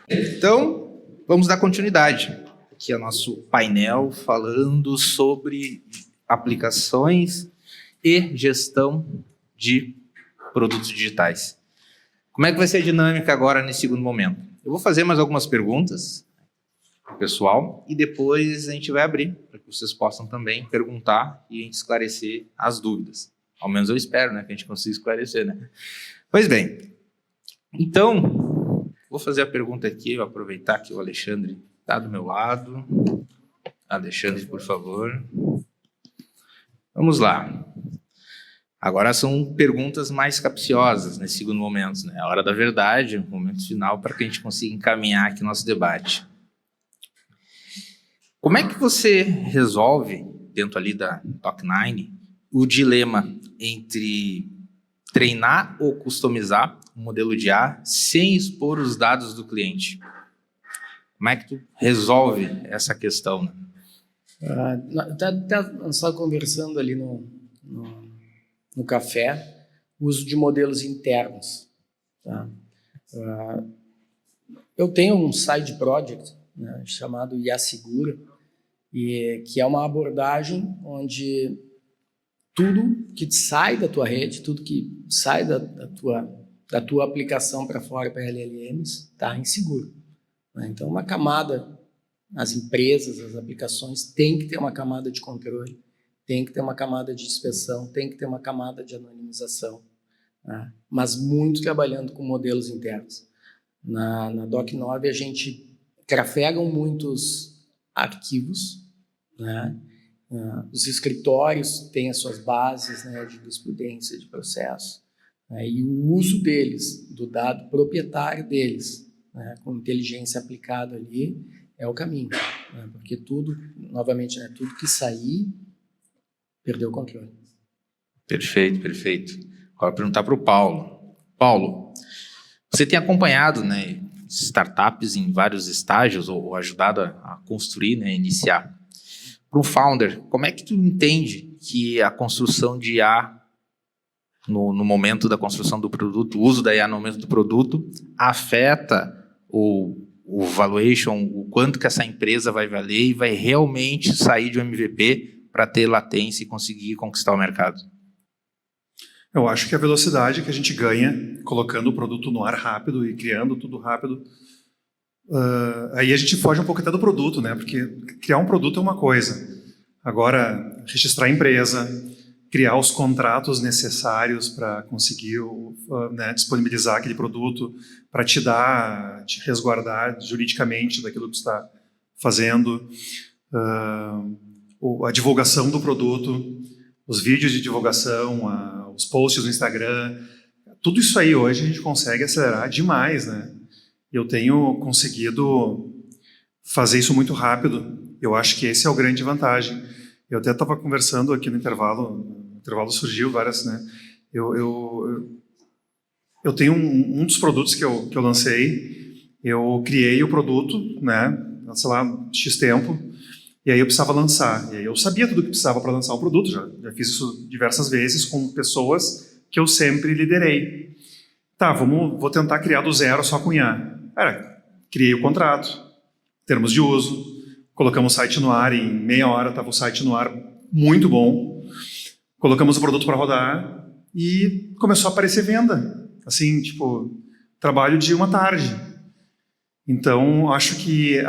Então, vamos dar continuidade aqui ao nosso painel falando sobre aplicações e gestão de produtos digitais. Como é que vai ser a dinâmica agora nesse segundo momento? Eu vou fazer mais algumas perguntas para o pessoal e depois a gente vai abrir para que vocês possam também perguntar e a gente esclarecer as dúvidas. Ao menos eu espero, né, que a gente consiga esclarecer, né? Pois bem, então, vou fazer a pergunta aqui, vou aproveitar que o Alexandre está do meu lado. Alexandre, por favor. Vamos lá. Agora são perguntas mais capciosas nesse segundo momento, né? A hora da verdade, o momento final para que a gente consiga encaminhar aqui o nosso debate. Como é que você resolve, dentro ali da Doc9, o dilema entre treinar ou customizar um modelo de IA sem expor os dados do cliente? Como é que tu resolve essa questão, né? Nós estávamos conversando ali no café, o uso de modelos internos. Tá? Eu tenho um side project, né, chamado IA Segura, que é uma abordagem onde tudo que sai da tua rede, tudo que sai da tua aplicação para fora, para LLMs, está inseguro. Né? Então, uma camada, as empresas, as aplicações, tem que ter uma camada de controle, tem que ter uma camada de inspeção, tem que ter uma camada de anonimização, né? Mas muito trabalhando com modelos internos. Na Doc9, a gente trafega muitos arquivos, né? Os escritórios têm as suas bases, né, de jurisprudência, de processo, né? E o uso deles, do dado proprietário deles, né, com inteligência aplicada ali, é o caminho. Né, porque tudo, novamente, né, tudo que sair, perdeu o controle. Perfeito, perfeito. Agora perguntar para o Paulo. Paulo, você tem acompanhado, né, startups em vários estágios ou ajudado a construir, né, iniciar. Para um founder, como é que tu entende que a construção de IA no momento da construção do produto, o uso da IA no momento do produto, afeta o valuation, o quanto que essa empresa vai valer e vai realmente sair de um MVP para ter latência e conseguir conquistar o mercado? Eu acho que a velocidade que a gente ganha colocando o produto no ar rápido e criando tudo rápido, aí a gente foge um pouco até do produto, né? Porque criar um produto é uma coisa. Agora, registrar a empresa, criar os contratos necessários para conseguir né, disponibilizar aquele produto, para te resguardar juridicamente daquilo que você está fazendo, a divulgação do produto, os vídeos de divulgação, os posts no Instagram, tudo isso aí hoje a gente consegue acelerar demais, né? Eu tenho conseguido fazer isso muito rápido. Eu acho que esse é o grande vantagem. Eu até estava conversando aqui no intervalo surgiu várias, né? Eu tenho um dos produtos que eu lancei, eu criei o produto, né? Sei lá, X tempo, e aí eu precisava lançar. E aí eu sabia tudo que precisava para lançar um produto, já fiz isso diversas vezes com pessoas que eu sempre liderei. Tá, vou tentar criar do zero só com IA. Criei o contrato, termos de uso, colocamos o site no ar, em meia hora estava o site no ar muito bom, colocamos o produto para rodar e começou a aparecer venda. Assim, tipo, trabalho de uma tarde. Então, acho que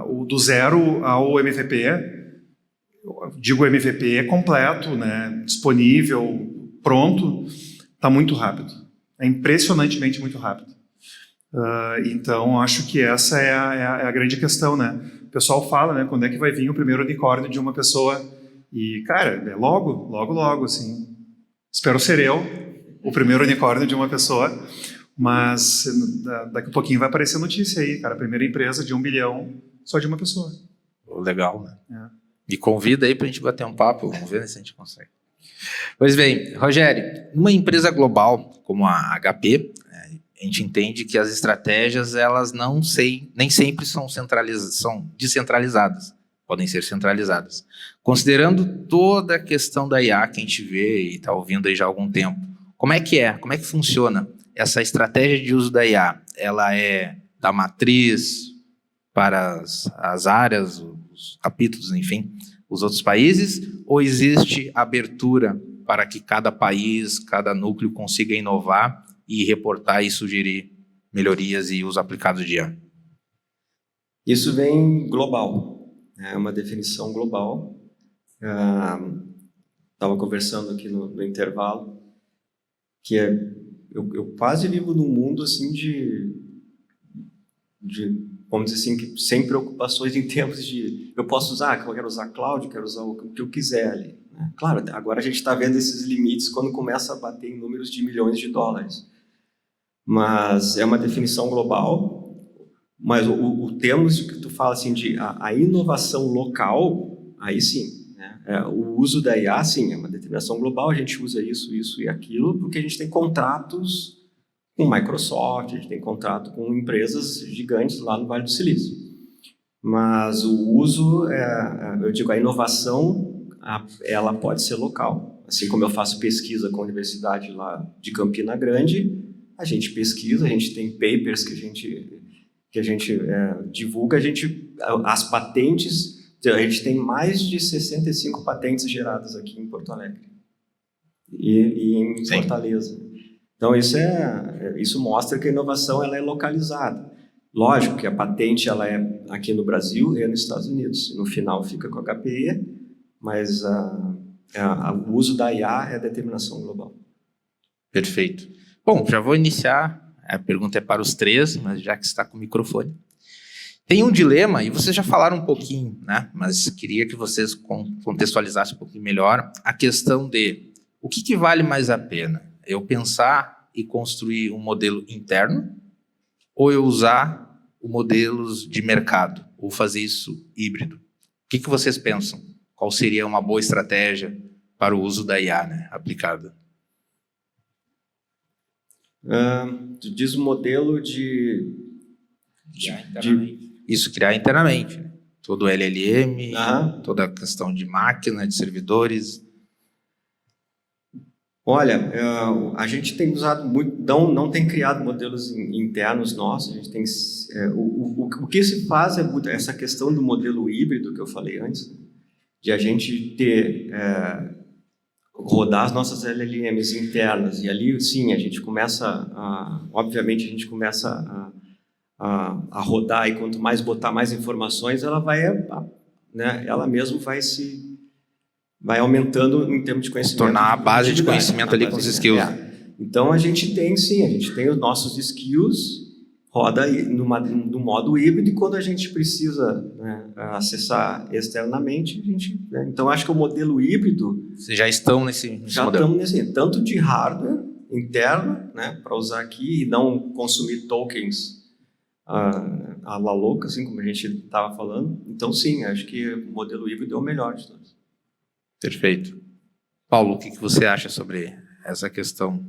o do zero ao MVP, digo MVP completo, né, disponível, pronto, está muito rápido. É impressionantemente muito rápido. Então, acho que essa é a grande questão, né? O pessoal fala, né, quando é que vai vir o primeiro unicórnio de uma pessoa? E, cara, é logo, assim. Espero ser eu, o primeiro unicórnio de uma pessoa, mas daqui a pouquinho vai aparecer notícia aí, cara, a primeira empresa de 1 bilhão só de uma pessoa. Legal, né? Me convida aí para a gente bater um papo, vamos ver se a gente consegue. Pois bem, Rogério, numa empresa global como a HP, a gente entende que as estratégias, elas nem sempre são descentralizadas, podem ser centralizadas. Considerando toda a questão da IA que a gente vê e está ouvindo aí já há algum tempo, como é que funciona essa estratégia de uso da IA? Ela é da matriz para as áreas, os capítulos, enfim, os outros países, ou existe abertura para que cada país, cada núcleo consiga inovar e reportar e sugerir melhorias e uso aplicado de IA? Isso vem global, é uma definição global. Estava conversando aqui no intervalo, que eu quase vivo num mundo assim de vamos dizer assim, que sem preocupações em termos de eu quero usar cloud, quero usar o que eu quiser ali. Né? Claro, agora a gente está vendo esses limites quando começa a bater em números de milhões de dólares. Mas é uma definição global, mas o termos que tu fala assim, de a inovação local, aí sim, né? O uso da IA, sim, é uma determinação global, a gente usa isso e aquilo, porque a gente tem contratos com Microsoft, a gente tem contrato com empresas gigantes lá no Vale do Silício. Mas o uso, eu digo, a inovação, ela pode ser local. Assim como eu faço pesquisa com a universidade lá de Campina Grande, a gente pesquisa, a gente tem papers que a gente divulga, as patentes, a gente tem mais de 65 patentes geradas aqui em Porto Alegre e em Sim. Fortaleza. Então isso mostra que a inovação ela é localizada. Lógico que a patente ela é aqui no Brasil e nos Estados Unidos. No final fica com a HPE, mas o uso da IA é a determinação global. Perfeito. Bom, já vou iniciar. A pergunta é para os três, mas já que está com o microfone. Tem um dilema, e vocês já falaram um pouquinho, né? Mas queria que vocês contextualizassem um pouquinho melhor a questão de o que vale mais a pena? Eu pensar e construir um modelo interno ou eu usar os modelos de mercado, ou fazer isso híbrido? O que vocês pensam? Qual seria uma boa estratégia para o uso da IA, né, aplicada? Tu diz o modelo de Isso, criar internamente. Né? Todo o LLM, Aham. toda a questão de máquina, de servidores. Olha, a gente tem usado muito, não tem criado modelos internos nossos. A gente tem, o que se faz é essa questão do modelo híbrido que eu falei antes, de a gente ter rodar as nossas LLMs internas, e ali sim a gente começa obviamente a gente começa a rodar, e quanto mais botar mais informações, ela vai, né, ela mesmo vai aumentando em termos de conhecimento. Tornar a base de conhecimento ali com os skills. Então a gente tem os nossos skills, roda no modo híbrido, e quando a gente precisa, né, acessar externamente, a gente, né, então acho que o modelo híbrido... Vocês já estão nesse já modelo? Estamos nesse, tanto de hardware interno, né, para usar aqui e não consumir tokens a la louca, assim como a gente estava falando. Então sim, acho que o modelo híbrido é o melhor de todos. Perfeito. Paulo, o que você acha sobre essa questão?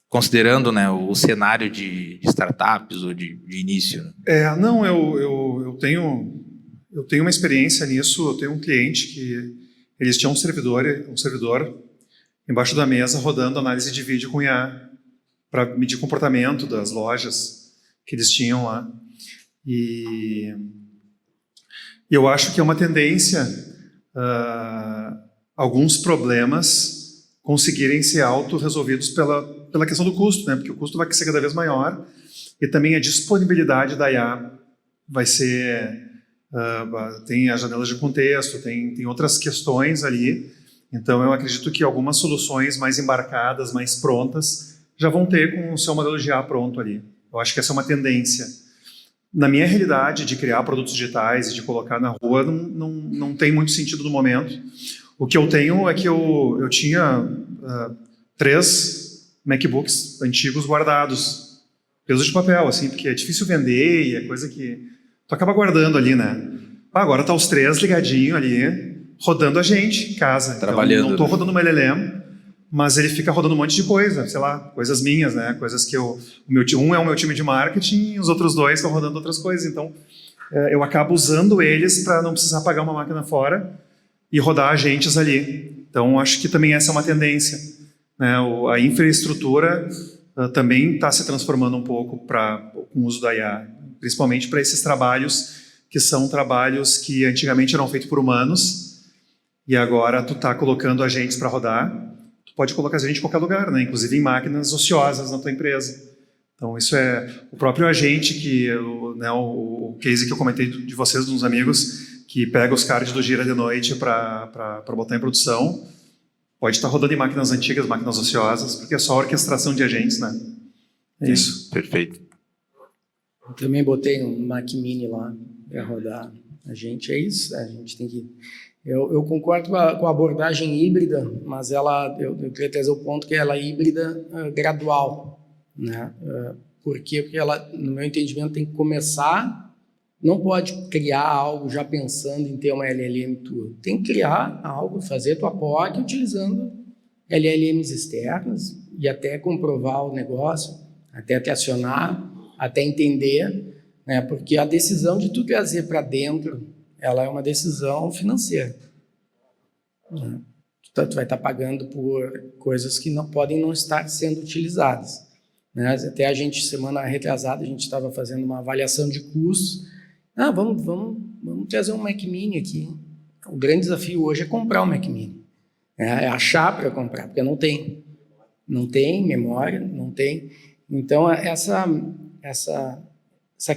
Considerando, né, o cenário de startups ou de início. Não, eu tenho uma experiência nisso. Eu tenho um cliente que eles tinham um servidor embaixo da mesa rodando análise de vídeo com IA para medir comportamento das lojas que eles tinham lá. E eu acho que é uma tendência alguns problemas conseguirem ser auto-resolvidos pela questão do custo, né? Porque o custo vai ser cada vez maior, e também a disponibilidade da IA vai ser... tem as janelas de contexto, tem outras questões ali. Então eu acredito que algumas soluções mais embarcadas, mais prontas, já vão ter com o seu modelo de IA pronto ali. Eu acho que essa é uma tendência. Na minha realidade de criar produtos digitais e de colocar na rua, não tem muito sentido no momento. O que eu tenho é que eu tinha 3 MacBooks antigos guardados, pesos de papel, assim, porque é difícil vender e é coisa que tu acaba guardando ali, né? Agora tá os 3 ligadinhos ali, rodando a gente em casa. Trabalhando. Então, não tô rodando uma LLM, mas ele fica rodando um monte de coisa, sei lá, coisas minhas, né? Coisas que um é o meu time de marketing e os outros 2 estão rodando outras coisas. Então, eu acabo usando eles para não precisar pagar uma máquina fora e rodar agentes ali. Então, acho que também essa é uma tendência, né? A infraestrutura também está se transformando um pouco com o uso da IA, principalmente para esses trabalhos que são trabalhos que antigamente eram feitos por humanos e agora tu está colocando agentes para rodar. Tu pode colocar agente em qualquer lugar, né? Inclusive em máquinas ociosas na tua empresa. Então, isso é o próprio agente o case que eu comentei de vocês, de uns amigos, que pega os cards do Gira de noite para botar em produção, pode estar rodando em máquinas antigas, máquinas ociosas, porque é só orquestração de agentes, né? É isso. Perfeito. Eu também botei um Mac Mini lá para rodar a gente. É isso, a gente tem que... Eu concordo com a abordagem híbrida, mas eu queria trazer o ponto que ela é híbrida gradual, né? Por quê? Porque ela, no meu entendimento, tem que começar... Não pode criar algo já pensando em ter uma LLM tua. Tem que criar algo, fazer tua POC utilizando LLMs externas e até comprovar o negócio, até te acionar, até entender, né? Porque a decisão de tu trazer para dentro, ela é uma decisão financeira, né? Tu vai estar pagando por coisas que podem não estar sendo utilizadas, né? Até a gente, semana retrasada, a gente estava fazendo uma avaliação de custos. Vamos trazer um Mac Mini aqui. O grande desafio hoje é comprar um Mac Mini. É achar para comprar, porque não tem. Não tem memória, não tem. Então, essa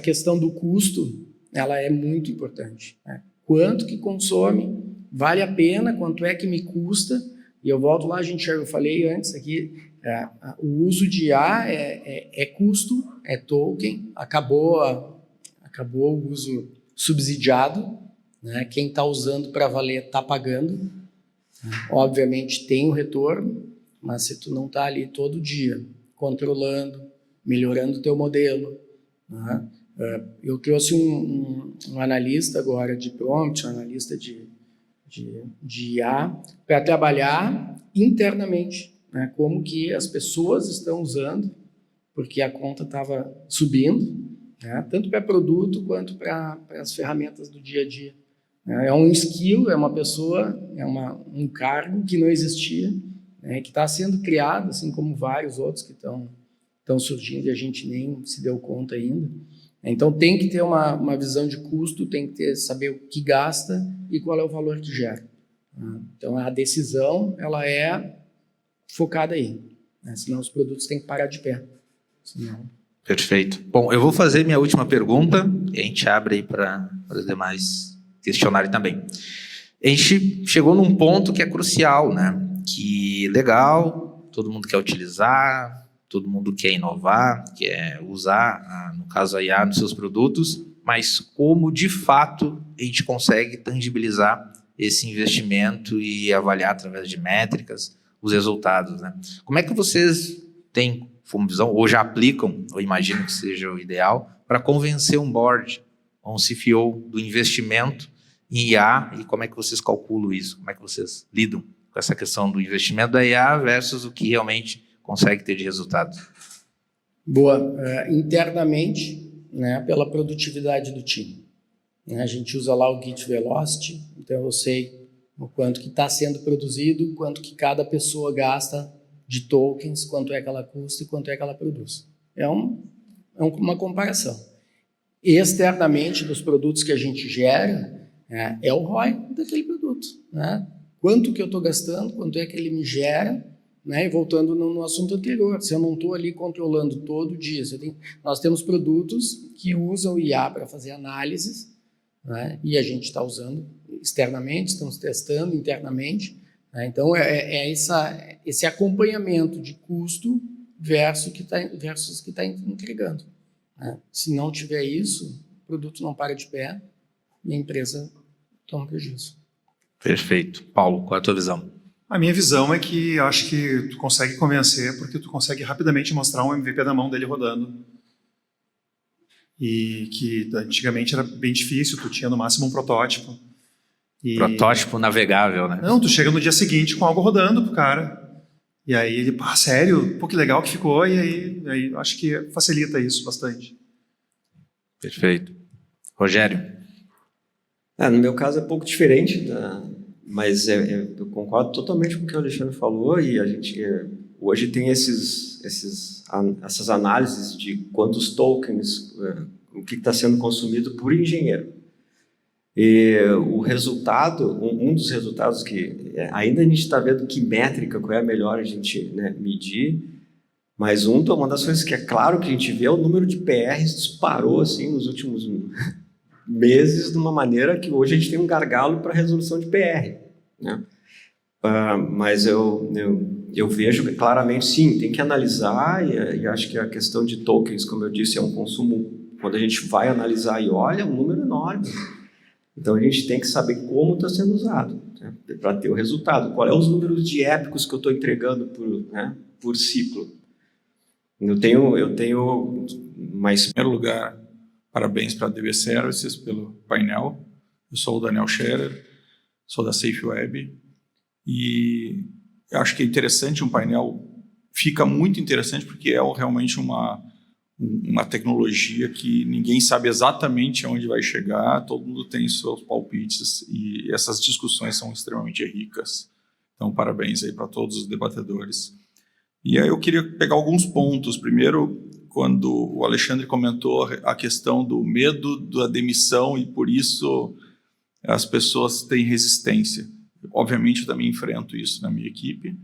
questão do custo, ela é muito importante, né? Quanto que consome, vale a pena, quanto é que me custa. E eu volto lá, eu falei antes aqui, o uso de IA é custo, é token, acabou o uso subsidiado, né? Quem está usando para valer está pagando. Obviamente tem um retorno, mas se tu não está ali todo dia controlando, melhorando o teu modelo, né? Eu trouxe um analista agora de prompt, um analista de IA, para trabalhar internamente, né? Como que as pessoas estão usando, porque a conta estava subindo, né? Tanto para produto quanto para as ferramentas do dia a dia. É um skill, é uma pessoa, um cargo que não existia, né? Que está sendo criado, assim como vários outros que estão surgindo e a gente nem se deu conta ainda. Então, tem que ter uma visão de custo, tem que saber o que gasta e qual é o valor que gera. Então, a decisão ela é focada aí, né? Senão os produtos têm que parar de pé. Senão... Perfeito. Bom, eu vou fazer minha última pergunta e a gente abre aí para os demais questionarem também. A gente chegou num ponto que é crucial, né? Que legal, todo mundo quer utilizar, todo mundo quer inovar, quer usar, no caso a IA, nos seus produtos, mas como de fato a gente consegue tangibilizar esse investimento e avaliar através de métricas os resultados, né? Como é que vocês têm como visão, ou já aplicam, ou imagino que seja o ideal, para convencer um board, ou um CFO do investimento em IA, e como é que vocês calculam isso? Como é que vocês lidam com essa questão do investimento da IA versus o que realmente consegue ter de resultado? Boa. Internamente, né, pela produtividade do time. A gente usa lá o Git Velocity, então eu sei o quanto que está sendo produzido, quanto que cada pessoa gasta de tokens, quanto é que ela custa e quanto é que ela produz. É uma comparação. Externamente, dos produtos que a gente gera, é o ROI daquele produto, né? Quanto que eu estou gastando, quanto é que ele me gera, né? E voltando no assunto anterior, se eu não estou ali controlando todo dia, nós temos produtos que usam IA para fazer análises, né? E a gente está usando externamente, estamos testando internamente, né? Então, esse acompanhamento de custo versus que está entregando, né? Se não tiver isso, o produto não para de pé e a empresa toma prejuízo. Perfeito. Paulo, qual é a tua visão? A minha visão é que eu acho que tu consegue convencer porque tu consegue rapidamente mostrar um MVP na mão dele rodando. E que antigamente era bem difícil, tu tinha no máximo um protótipo. Protótipo navegável, né? Não, tu chega no dia seguinte com algo rodando pro cara. E aí ele, sério? Pô, que legal que ficou. E aí acho que facilita isso bastante. Perfeito. Rogério? No meu caso é um pouco diferente, mas eu concordo totalmente com o que o Alexandre falou e a gente hoje tem essas análises de quantos tokens, o que está sendo consumido por engenheiro. E o resultado, um dos resultados que ainda a gente está vendo que métrica, qual é a melhor a gente, né, medir, mas uma das coisas que é claro que a gente vê é o número de PRs disparou assim, nos últimos meses de uma maneira que hoje a gente tem um gargalo para resolução de PR, né? Mas eu vejo que claramente sim, tem que analisar e acho que a questão de tokens, como eu disse, é um consumo, quando a gente vai analisar e olha, é um número enorme. Então a gente tem que saber como está sendo usado, né, para ter o resultado. Qual é os números de épicos que eu estou entregando por ciclo? Eu tenho mais... Em primeiro lugar, parabéns para a DB Services pelo painel. Eu sou o Daniel Scherer, sou da SafeWeb e eu acho que é interessante um painel, fica muito interessante porque é realmente uma tecnologia que ninguém sabe exatamente aonde vai chegar, todo mundo tem seus palpites e essas discussões são extremamente ricas. Então, parabéns aí para todos os debatedores. E aí eu queria pegar alguns pontos. Primeiro, quando o Alexandre comentou a questão do medo da demissão e por isso as pessoas têm resistência. Obviamente, eu também enfrento isso na minha equipe.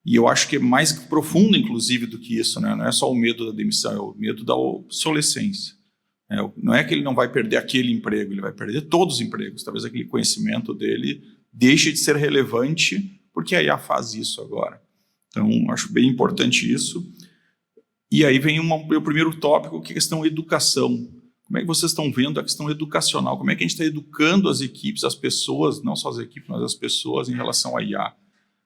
E eu acho que é mais profundo, inclusive, do que isso, né? Não é só o medo da demissão, é o medo da obsolescência. Não é que ele não vai perder aquele emprego, ele vai perder todos os empregos. Talvez aquele conhecimento dele deixe de ser relevante, porque a IA faz isso agora. Então, acho bem importante isso. E aí vem o primeiro tópico, que é a questão educação. Como é que vocês estão vendo a questão educacional? Como é que a gente está educando as equipes, as pessoas, não só as equipes, mas as pessoas em relação à IA?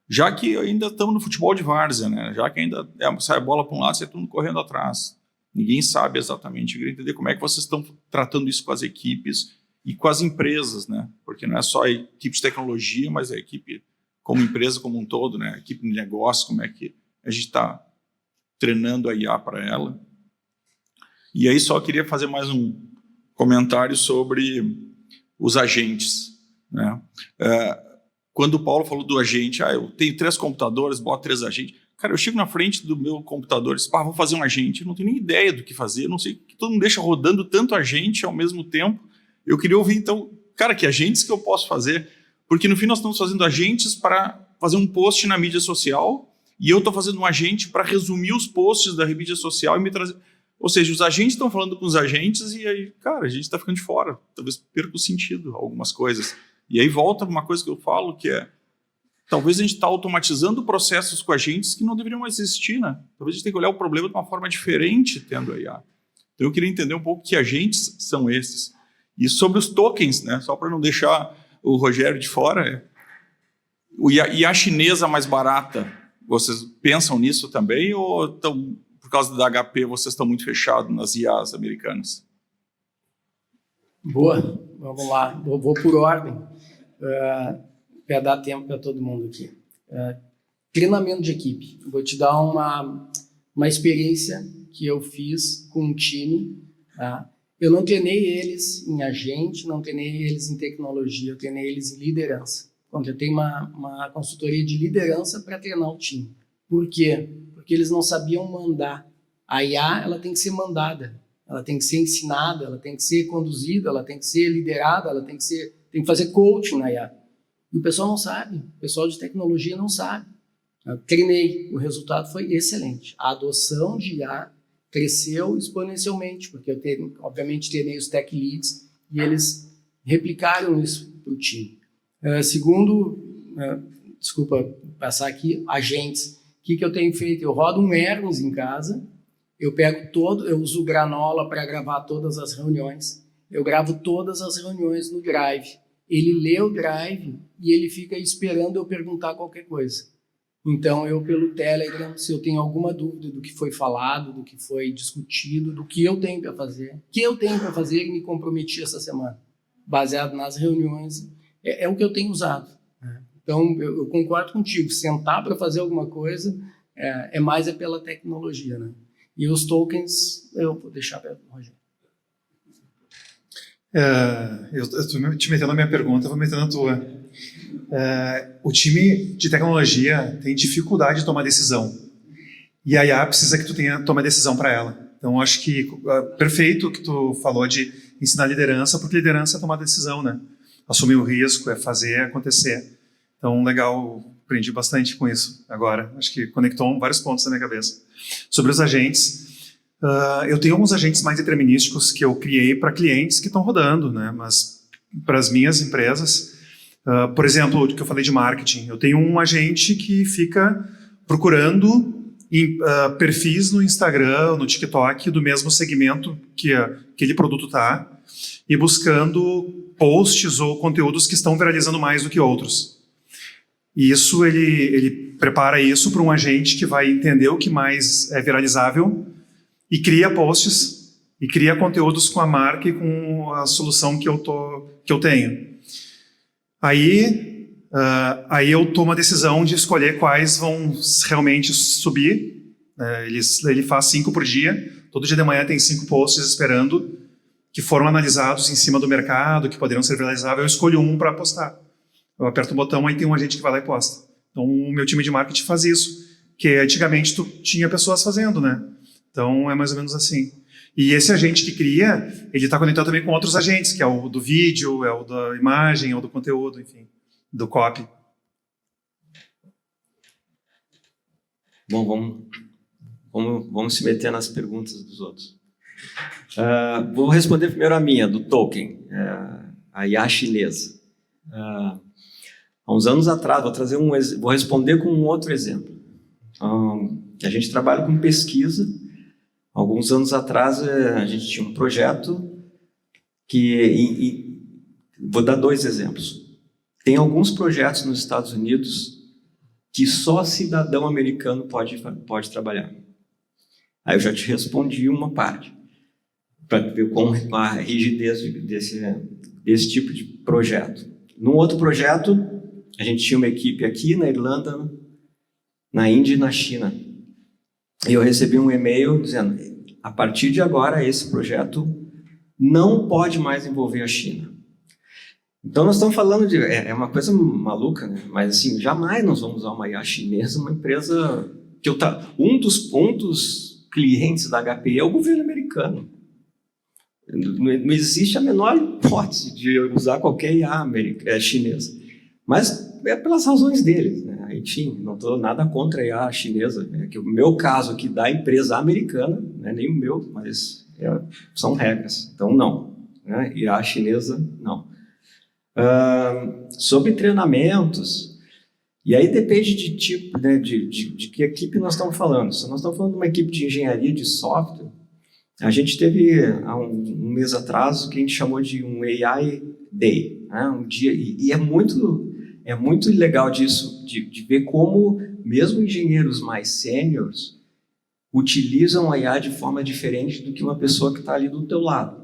Já que ainda estamos no futebol de várzea, né? Já que ainda sai a bola para um lado, sai todo mundo correndo atrás. Ninguém sabe exatamente. Eu queria entender como é que vocês estão tratando isso com as equipes e com as empresas, né? Porque não é só a equipe de tecnologia, mas a equipe como empresa como um todo, né? A equipe de negócio, como é que a gente está treinando a IA para ela. E aí só queria fazer mais um comentário sobre os agentes, né? Quando o Paulo falou do agente, eu tenho 3 computadores, boto 3 agentes. Cara, eu chego na frente do meu computador e digo, vou fazer um agente. Eu não tenho nem ideia do que fazer, eu não sei que todo mundo deixa rodando tanto agente ao mesmo tempo. Eu queria ouvir, então, cara, que agentes que eu posso fazer? Porque no fim nós estamos fazendo agentes para fazer um post na mídia social e eu estou fazendo um agente para resumir os posts da mídia social e me trazer... Ou seja, os agentes estão falando com os agentes e aí, cara, a gente está ficando de fora. Talvez perca o sentido algumas coisas. E aí volta uma coisa que eu falo, que é talvez a gente está automatizando processos com agentes que não deveriam mais existir, né? Talvez a gente tenha que olhar o problema de uma forma diferente tendo a IA. Então eu queria entender um pouco que agentes são esses. E sobre os tokens, né? Só para não deixar o Rogério de fora, o IA chinesa mais barata, vocês pensam nisso também ou estão... Por causa da HP, vocês estão muito fechados nas IAs americanas? Boa, vamos lá. Vou por ordem, para dar tempo para todo mundo aqui. Treinamento de equipe. Vou te dar uma experiência que eu fiz com um time. Tá? Eu não treinei eles em agente, não treinei eles em tecnologia, eu treinei eles em liderança. Contratei uma consultoria de liderança para treinar o time. Por quê? Porque eles não sabiam mandar. A IA, ela tem que ser mandada, ela tem que ser ensinada, ela tem que ser conduzida, ela tem que ser liderada, ela tem que fazer coaching na IA. E o pessoal não sabe, o pessoal de tecnologia não sabe. Eu treinei, o resultado foi excelente. A adoção de IA cresceu exponencialmente, porque eu obviamente treinei os tech leads e eles replicaram isso para o time. Desculpa passar aqui, agentes. O que eu tenho feito? Eu rodo um Hermes em casa, eu uso o Granola para gravar todas as reuniões, eu gravo todas as reuniões no Drive. Ele lê o Drive e ele fica esperando eu perguntar qualquer coisa. Então, eu pelo Telegram, se eu tenho alguma dúvida do que foi falado, do que foi discutido, do que eu tenho para fazer, e me comprometi essa semana, baseado nas reuniões, é o que eu tenho usado. Então, eu concordo contigo, sentar para fazer alguma coisa é mais pela tecnologia, né? E os tokens, eu vou deixar para o Rogério. Eu estou te metendo na minha pergunta, eu vou metendo na tua. O time de tecnologia tem dificuldade de tomar decisão. E a IA precisa que tu tome decisão para ela. Então, acho que perfeito o que tu falou de ensinar liderança, porque liderança é tomar decisão, né? Assumir o risco, é fazer acontecer. Então, legal, aprendi bastante com isso agora. Acho que conectou vários pontos na minha cabeça. Sobre os agentes, eu tenho alguns agentes mais determinísticos que eu criei para clientes que estão rodando, né? Mas para as minhas empresas, por exemplo, o que eu falei de marketing, eu tenho um agente que fica procurando perfis no Instagram, no TikTok, do mesmo segmento que aquele produto está, e buscando posts ou conteúdos que estão viralizando mais do que outros. E isso, ele prepara isso para um agente que vai entender o que mais é viralizável e cria posts e cria conteúdos com a marca e com a solução que eu tenho. Aí eu tomo a decisão de escolher quais vão realmente subir. Ele faz 5 por dia. Todo dia de manhã tem 5 posts esperando, que foram analisados em cima do mercado, que poderiam ser viralizáveis. Eu escolho um para postar. Eu aperto o botão, aí tem um agente que vai lá e posta. Então, o meu time de marketing faz isso, que antigamente tu tinha pessoas fazendo, né? Então, é mais ou menos assim. E esse agente que cria, ele está conectado também com outros agentes, que é o do vídeo, é o da imagem, é o do conteúdo, enfim, do copy. Bom, vamos se meter nas perguntas dos outros. Vou responder primeiro a minha, do token, a IA chinesa. Há uns anos atrás, vou responder com um outro exemplo. A gente trabalha com pesquisa. Alguns anos atrás, a gente tinha um projeto que... vou dar 2 exemplos. Tem alguns projetos nos Estados Unidos que só cidadão americano pode trabalhar. Aí eu já te respondi uma parte, para ver como a rigidez desse tipo de projeto. Num outro projeto, a gente tinha uma equipe aqui na Irlanda, na Índia e na China. E eu recebi um e-mail dizendo, a partir de agora, esse projeto não pode mais envolver a China. Então, nós estamos falando de... É uma coisa maluca, né? Mas, assim, jamais nós vamos usar uma IA chinesa, uma empresa... Um dos clientes da HPE é o governo americano. Não existe a menor hipótese de usar qualquer IA chinesa. Mas é pelas razões deles, né? Enfim, não estou nada contra a IA chinesa. Né? Que o meu caso aqui da empresa americana, não é nem o meu, mas são regras. Então, não. Né? IA chinesa, não. Sobre treinamentos, e aí depende de tipo, né, de que equipe nós estamos falando. Se nós estamos falando de uma equipe de engenharia de software, a gente teve há um mês atrás o que a gente chamou de um AI Day, né? Um dia, e é muito legal disso, de ver como mesmo engenheiros mais sêniores utilizam a IA de forma diferente do que uma pessoa que está ali do teu lado.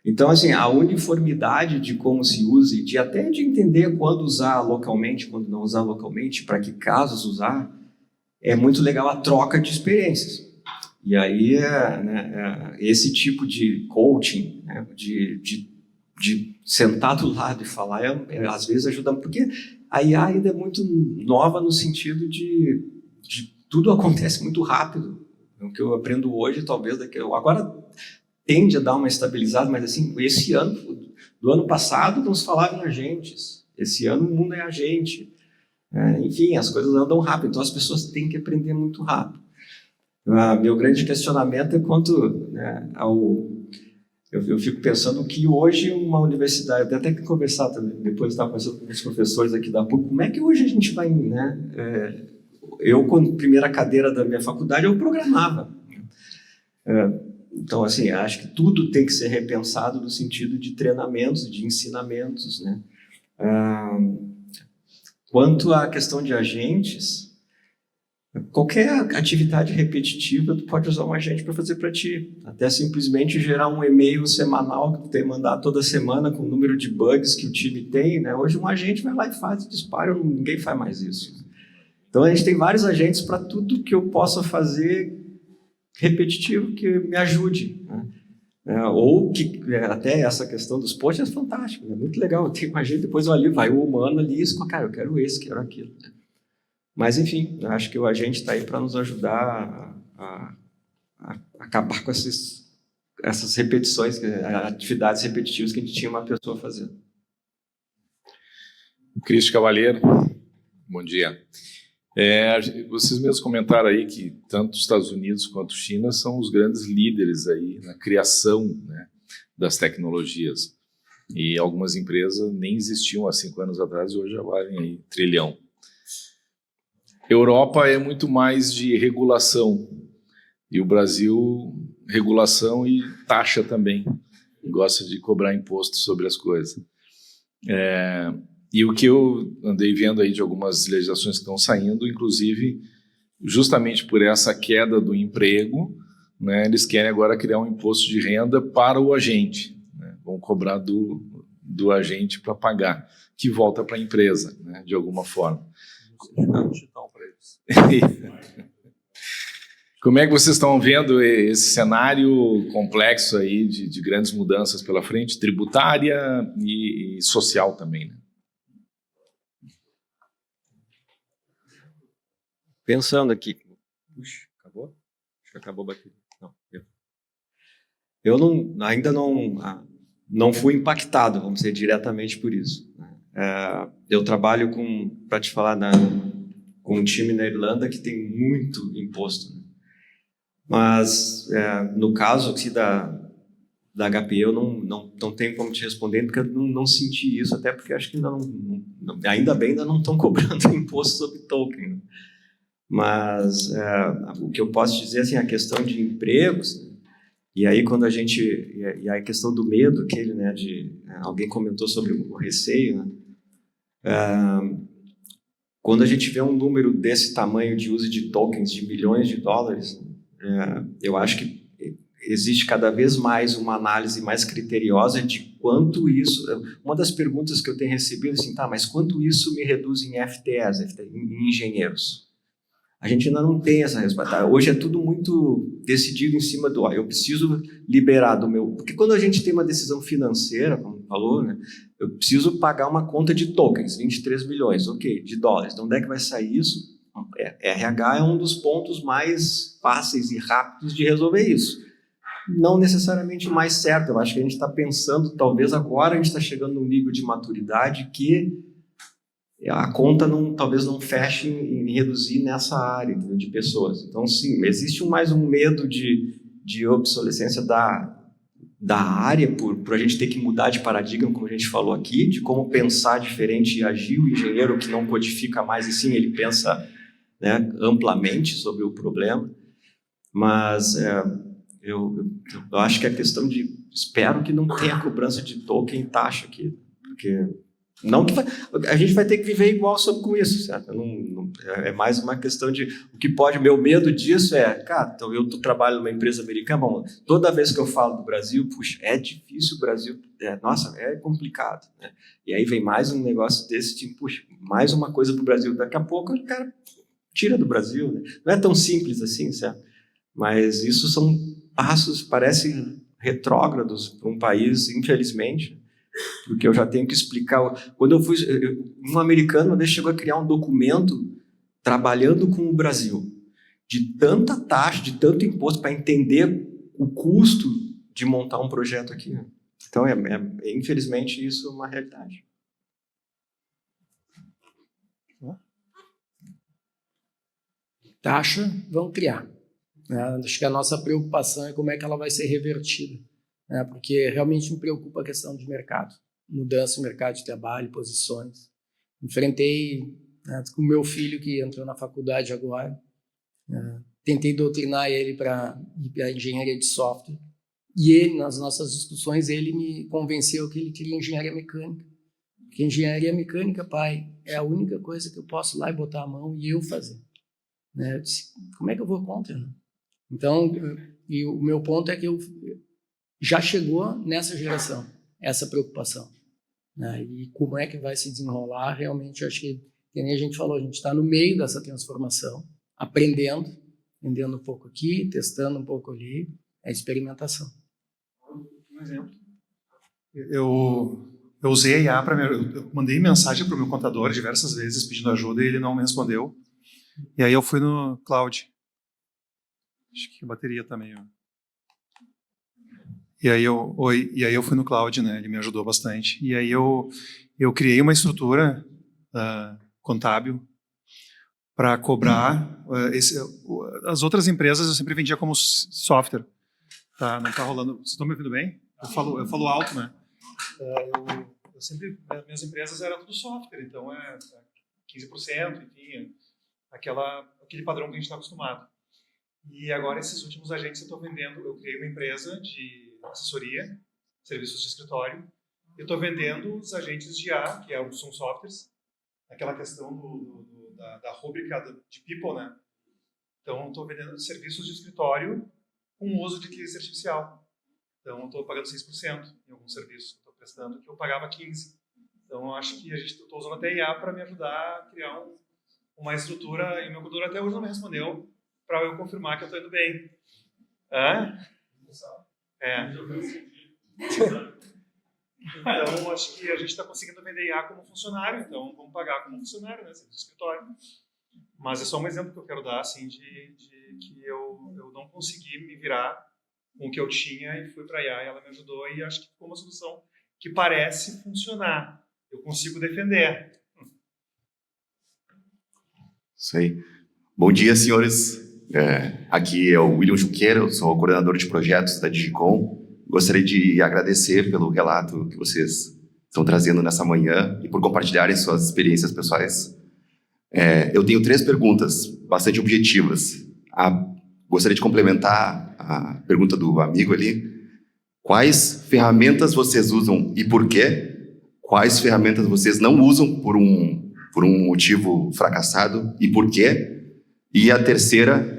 Então, assim, a uniformidade de como se usa e até de entender quando usar localmente, quando não usar localmente, para que casos usar, é muito legal a troca de experiências. E aí, esse tipo de coaching, né, de sentar do lado e falar, às vezes ajuda, porque a IA ainda é muito nova no sentido de tudo acontece muito rápido. O que eu aprendo hoje, talvez, agora tende a dar uma estabilizada, mas assim, esse ano, do ano passado, não se falava em agentes. Esse ano o mundo é agente. Enfim, as coisas andam rápido, então as pessoas têm que aprender muito rápido. Meu grande questionamento é quanto, né, eu fico pensando que hoje uma universidade, até que conversar também, depois estava conversando com os professores aqui da PUC, como é que hoje a gente vai, né? Eu, com a primeira cadeira da minha faculdade, eu programava. Então, assim, acho que tudo tem que ser repensado no sentido de treinamentos, de ensinamentos, né? Quanto à questão de agentes, qualquer atividade repetitiva, tu pode usar um agente para fazer para ti. Até simplesmente gerar um e-mail semanal que tu tem que mandar toda semana com o número de bugs que o time tem, né? Hoje um agente vai lá e faz, dispara, ninguém faz mais isso. Então, a gente tem vários agentes para tudo que eu possa fazer repetitivo que me ajude, né? Ou que até essa questão dos posts é fantástico, é muito legal. Eu tenho um agente, depois eu ali, vai o humano ali, isso, cara, eu quero esse, quero aquilo, né? Mas, enfim, eu acho que o agente está aí para nos ajudar a acabar com essas repetições, atividades repetitivas que a gente tinha uma pessoa fazendo. Cristian Cavalheiro, bom dia. Vocês mesmos comentaram aí que tanto os Estados Unidos quanto a China são os grandes líderes aí na criação, né, das tecnologias. E algumas empresas nem existiam há 5 anos atrás e hoje já valem aí 1 trilhão. Europa é muito mais de regulação, e o Brasil, regulação e taxa também, gosta de cobrar imposto sobre as coisas. E o que eu andei vendo aí de algumas legislações que estão saindo, inclusive, justamente por essa queda do emprego, né, eles querem agora criar um imposto de renda para o agente, né, vão cobrar do agente para pagar, que volta para a empresa, né, de alguma forma. Como é que vocês estão vendo esse cenário complexo aí de grandes mudanças pela frente, tributária e social também, né? Pensando aqui, acabou? Acho que acabou a bateria. Não, eu ainda não fui impactado, vamos dizer, diretamente por isso. Eu trabalho para te falar, com um time na Irlanda que tem muito imposto, né? Mas no caso aqui da HPE eu não tenho como te responder, porque eu não senti isso, até porque acho que ainda bem ainda não estão cobrando imposto sobre token, né? Mas o que eu posso dizer, assim, a questão de empregos, né? E aí quando e a questão do medo, aquele, né, alguém comentou sobre o receio, né? Quando a gente vê um número desse tamanho de uso de tokens de bilhões de dólares, eu acho que existe cada vez mais uma análise mais criteriosa de quanto isso... Uma das perguntas que eu tenho recebido é assim, tá, mas quanto isso me reduz em FTEs, em engenheiros? A gente ainda não tem essa resposta. Hoje é tudo muito decidido em cima do... eu preciso liberar do meu... Porque quando a gente tem uma decisão financeira, como falou, né, eu preciso pagar uma conta de tokens, 23 milhões, ok, de dólares. Então, onde é que vai sair isso? RH é um dos pontos mais fáceis e rápidos de resolver isso. Não necessariamente o mais certo. Eu acho que a gente está pensando, talvez agora a gente está chegando num nível de maturidade que a conta talvez não feche em reduzir nessa área, entendeu, de pessoas. Então, sim, existe mais um medo de obsolescência da área, por a gente ter que mudar de paradigma, como a gente falou aqui, de como pensar diferente e agir. O engenheiro que não codifica mais, e sim, ele pensa, né, amplamente sobre o problema. Mas eu acho que a questão de... Espero que não tenha cobrança de token e taxa aqui, porque... Não que a gente vai ter que viver igual com isso, certo? É mais uma questão de... O que pode... Meu medo disso cara, então eu trabalho numa empresa americana, bom, toda vez que eu falo do Brasil, puxa, é difícil o Brasil, nossa, é complicado, né? E aí vem mais um negócio desse tipo, puxa, mais uma coisa para o Brasil, daqui a pouco o cara tira do Brasil, né? Não é tão simples assim, certo? Mas isso são passos, parecem retrógrados para um país, infelizmente, porque eu já tenho que explicar. Quando eu fui... Um americano uma vez chegou a criar um documento trabalhando com o Brasil, de tanta taxa, de tanto imposto, para entender o custo de montar um projeto aqui. Então, infelizmente, isso é uma realidade. Taxa, vão criar. Acho que a nossa preocupação é como é que ela vai ser revertida. Porque realmente me preocupa a questão de mercado, mudança no mercado de trabalho, posições. Enfrentei com o meu filho que entrou na faculdade agora, tentei doutrinar ele para ir para a engenharia de software, e ele, nas nossas discussões, ele me convenceu que ele queria engenharia mecânica. Porque engenharia mecânica, pai, é a única coisa que eu posso ir lá e botar a mão e eu fazer. Eu disse, como é que eu vou contra? Então, e o meu ponto é que já chegou nessa geração, essa preocupação. E como é que vai se desenrolar, realmente, acho que nem a gente falou, a gente está no meio dessa transformação, aprendendo um pouco aqui, testando um pouco ali, é experimentação. Um exemplo. Eu usei a IA para... Eu mandei mensagem para o meu contador diversas vezes pedindo ajuda e ele não me respondeu. E aí eu fui no cloud. Acho que a bateria também... E aí eu fui no cloud, né? Ele me ajudou bastante. E aí eu criei uma estrutura contábil para cobrar as outras empresas. Eu sempre vendia como software, tá? Não está rolando. Vocês estão me ouvindo bem? Eu falo alto, né? Eu sempre, minhas empresas eram tudo software, então 15%, enfim, aquele padrão que a gente está acostumado. E agora esses últimos agentes eu estou vendendo. Eu criei uma empresa de assessoria, serviços de escritório. Eu estou vendendo os agentes de IA, que são softwares, aquela questão da rúbrica de people, né? Então, estou vendendo serviços de escritório com uso de inteligência artificial. Então, estou pagando 6% em alguns serviços que estou prestando, que eu pagava 15%. Então, eu acho que estou usando até IA para me ajudar a criar uma estrutura, e meu contador até hoje não me respondeu para eu confirmar que eu estou indo bem. Então, acho que a gente está conseguindo vender IA como funcionário, então vamos pagar como funcionário, né, serviço de escritório. Mas é só um exemplo que eu quero dar, assim, de que eu não consegui me virar com o que eu tinha e fui para a IA e ela me ajudou e acho que ficou uma solução que parece funcionar. Eu consigo defender. Isso aí. Bom dia, senhores. Aqui é o William Junqueira, eu sou o coordenador de projetos da Digicom. Gostaria de agradecer pelo relato que vocês estão trazendo nessa manhã e por compartilharem suas experiências pessoais. Eu tenho 3 perguntas bastante objetivas. Gostaria de complementar a pergunta do amigo ali. Quais ferramentas vocês usam e por quê? Quais ferramentas vocês não usam por um motivo fracassado e por quê? E a terceira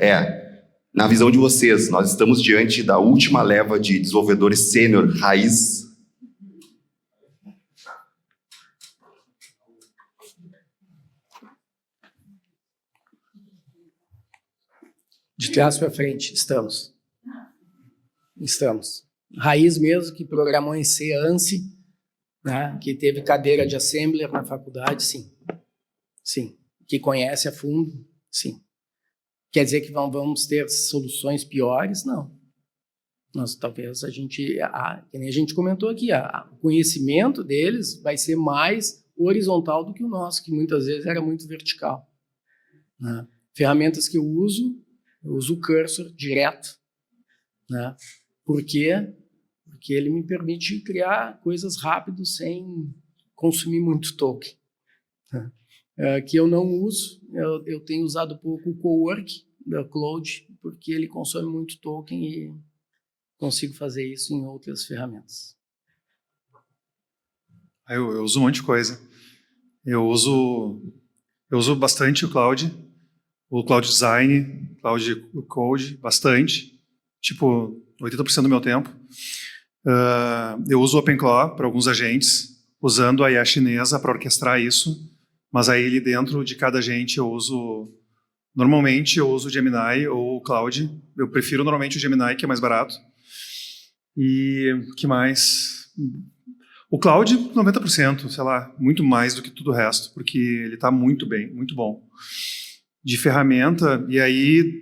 Na visão de vocês, nós estamos diante da última leva de desenvolvedores sênior raiz? De trás para frente, estamos. Raiz mesmo, que programou em C, ANSI, né, que teve cadeira de assembler na faculdade, sim. Sim. Que conhece a fundo, sim. Quer dizer que vamos ter soluções piores? Não. Nós, talvez a gente, que nem a gente comentou aqui, o conhecimento deles vai ser mais horizontal do que o nosso, que muitas vezes era muito vertical. Né? Ferramentas que eu uso o cursor direto. Né? Por quê? Porque ele me permite criar coisas rápido sem consumir muito token. Né? Que eu não uso, eu tenho usado pouco o Cowork da Cloud, porque ele consome muito token e consigo fazer isso em outras ferramentas. Eu uso um monte de coisa. Eu uso bastante o Cloud Design, Cloud Code, bastante, tipo 80% do meu tempo. Eu uso o OpenClaw para alguns agentes, usando a IA chinesa para orquestrar isso. Mas aí, ali dentro de cada agente, normalmente eu uso o Gemini ou o Cloud. Eu prefiro normalmente o Gemini, que é mais barato. E o que mais? O Cloud, 90%, sei lá, muito mais do que tudo o resto, porque ele está muito bem, muito bom. De ferramenta, e aí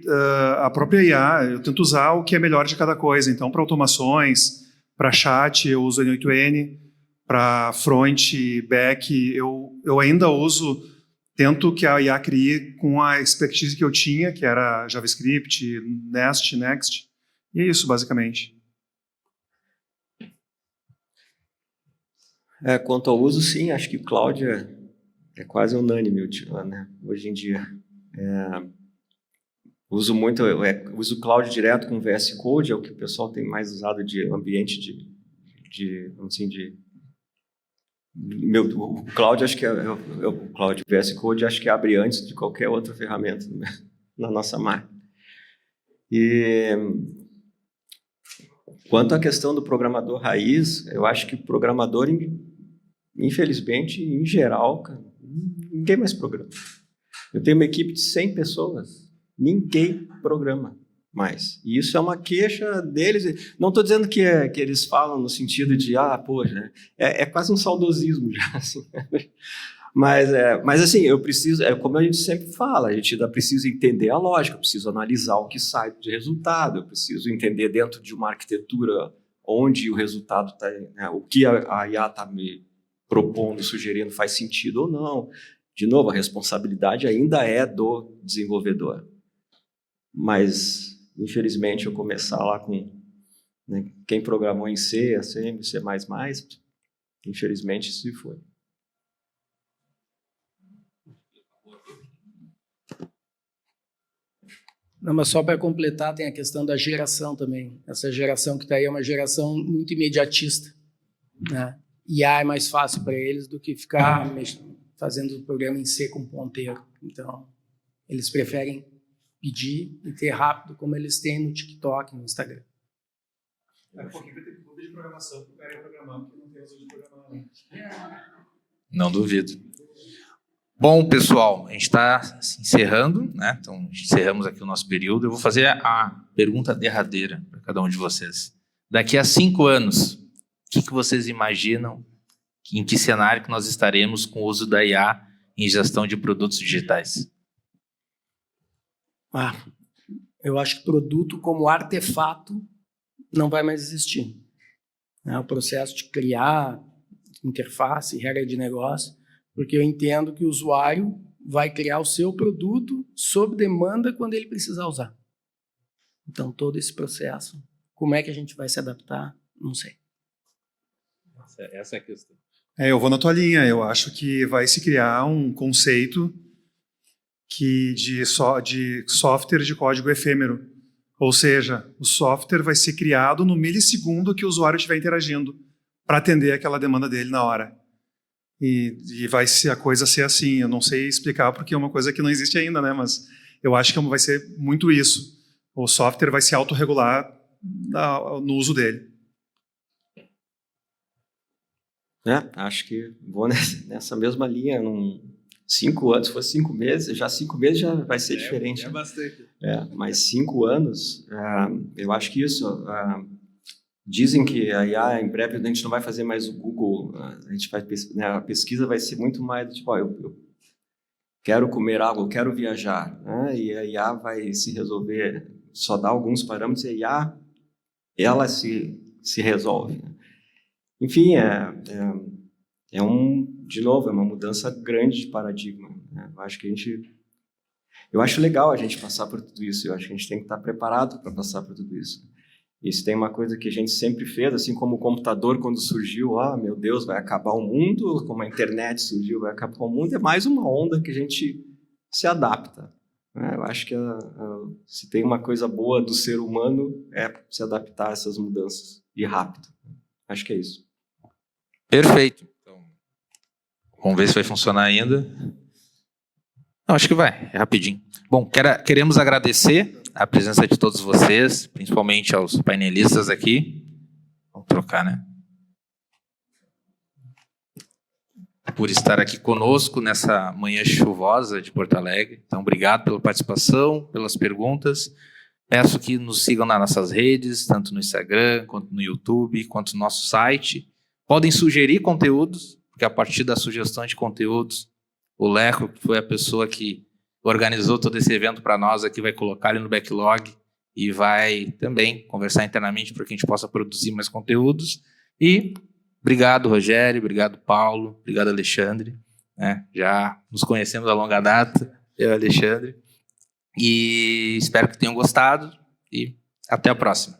a própria IA, eu tento usar o que é melhor de cada coisa. Então, para automações, para chat, eu uso N8N. Para front, back, eu ainda tento que a IA crie com a expertise que eu tinha, que era JavaScript, Nest, Next, e é isso, basicamente. Quanto ao uso, sim, acho que o Cloud é quase unânime, né, hoje em dia. Uso o Cloud direto com VS Code, é o que o pessoal tem mais usado de ambiente o Cloud, acho que o Cloud VS Code, acho que abre antes de qualquer outra ferramenta na nossa máquina. E quanto à questão do programador raiz, eu acho que o programador, infelizmente, em geral, ninguém mais programa. Eu tenho uma equipe de 100 pessoas, ninguém programa mais. E isso é uma queixa deles. Não estou dizendo que eles falam no sentido de, poxa, é quase um saudosismo já, assim. Mas assim, eu preciso, como a gente sempre fala, a gente ainda precisa entender a lógica, eu preciso analisar o que sai de resultado, eu preciso entender dentro de uma arquitetura onde o resultado está, né, o que a IA está me propondo, sugerindo, faz sentido ou não. De novo, a responsabilidade ainda é do desenvolvedor. Mas, infelizmente, eu começar lá com, né, quem programou em C, Assembly, C++, infelizmente, se foi. Não, mas só para completar, tem a questão da geração também. Essa geração que está aí é uma geração muito imediatista. Né? IA é mais fácil para eles do que ficar fazendo o programa em C com ponteiro. Então, eles preferem pedir e ter rápido, como eles têm no TikTok, no Instagram. Porque vai ter dúvida de programação, porque querem programar, porque não tem uso de programar. Né? Não duvido. Bom, pessoal, a gente está encerrando, né? Então, encerramos aqui o nosso período. Eu vou fazer a pergunta derradeira para cada um de vocês. Daqui a 5 anos, o que vocês imaginam, em que cenário que nós estaremos com o uso da IA em gestão de produtos digitais? Eu acho que produto como artefato não vai mais existir. O processo de criar interface, regra de negócio, porque eu entendo que o usuário vai criar o seu produto sob demanda quando ele precisar usar. Então, todo esse processo, como é que a gente vai se adaptar? Não sei. Essa é a questão. Eu vou na tua linha. Eu acho que vai se criar um conceito de software de código efêmero. Ou seja, o software vai ser criado no milissegundo que o usuário estiver interagindo para atender aquela demanda dele na hora. E vai ser a coisa ser assim. Eu não sei explicar porque é uma coisa que não existe ainda, né? Mas eu acho que vai ser muito isso. o software vai se autorregular no uso dele. Acho que vou nessa mesma linha. 5 anos, se for 5 meses, já 5 meses já vai ser diferente. É bastante. Mas 5 anos, eu acho que isso... dizem que a IA, em breve, a gente não vai fazer mais o Google, a pesquisa vai ser muito mais, tipo, eu quero comer algo, eu quero viajar, né? E a IA vai se resolver, só dá alguns parâmetros, e a IA, ela se resolve. Né? Enfim, de novo, é uma mudança grande de paradigma. Né? Eu acho legal a gente passar por tudo isso, eu acho que a gente tem que estar preparado para passar por tudo isso. E se tem uma coisa que a gente sempre fez, assim como o computador quando surgiu, meu Deus, vai acabar o mundo, como a internet surgiu, vai acabar o mundo, é mais uma onda que a gente se adapta. Né? Eu acho que se tem uma coisa boa do ser humano, é se adaptar a essas mudanças, e rápido. Acho que é isso. Perfeito. Então, vamos ver se vai funcionar ainda. Não, acho que vai, é rapidinho. Bom, queremos agradecer a presença de todos vocês, principalmente aos painelistas aqui. Vamos trocar, né? Por estar aqui conosco nessa manhã chuvosa de Porto Alegre. Então, obrigado pela participação, pelas perguntas. Peço que nos sigam nas nossas redes, tanto no Instagram, quanto no YouTube, quanto no nosso site. Podem sugerir conteúdos, porque a partir da sugestão de conteúdos, o Leco, que foi a pessoa que organizou todo esse evento para nós aqui, vai colocar ele no backlog e vai também conversar internamente para que a gente possa produzir mais conteúdos. E obrigado, Rogério, obrigado, Paulo, obrigado, Alexandre. Já nos conhecemos a longa data, eu e Alexandre. E espero que tenham gostado e até a próxima.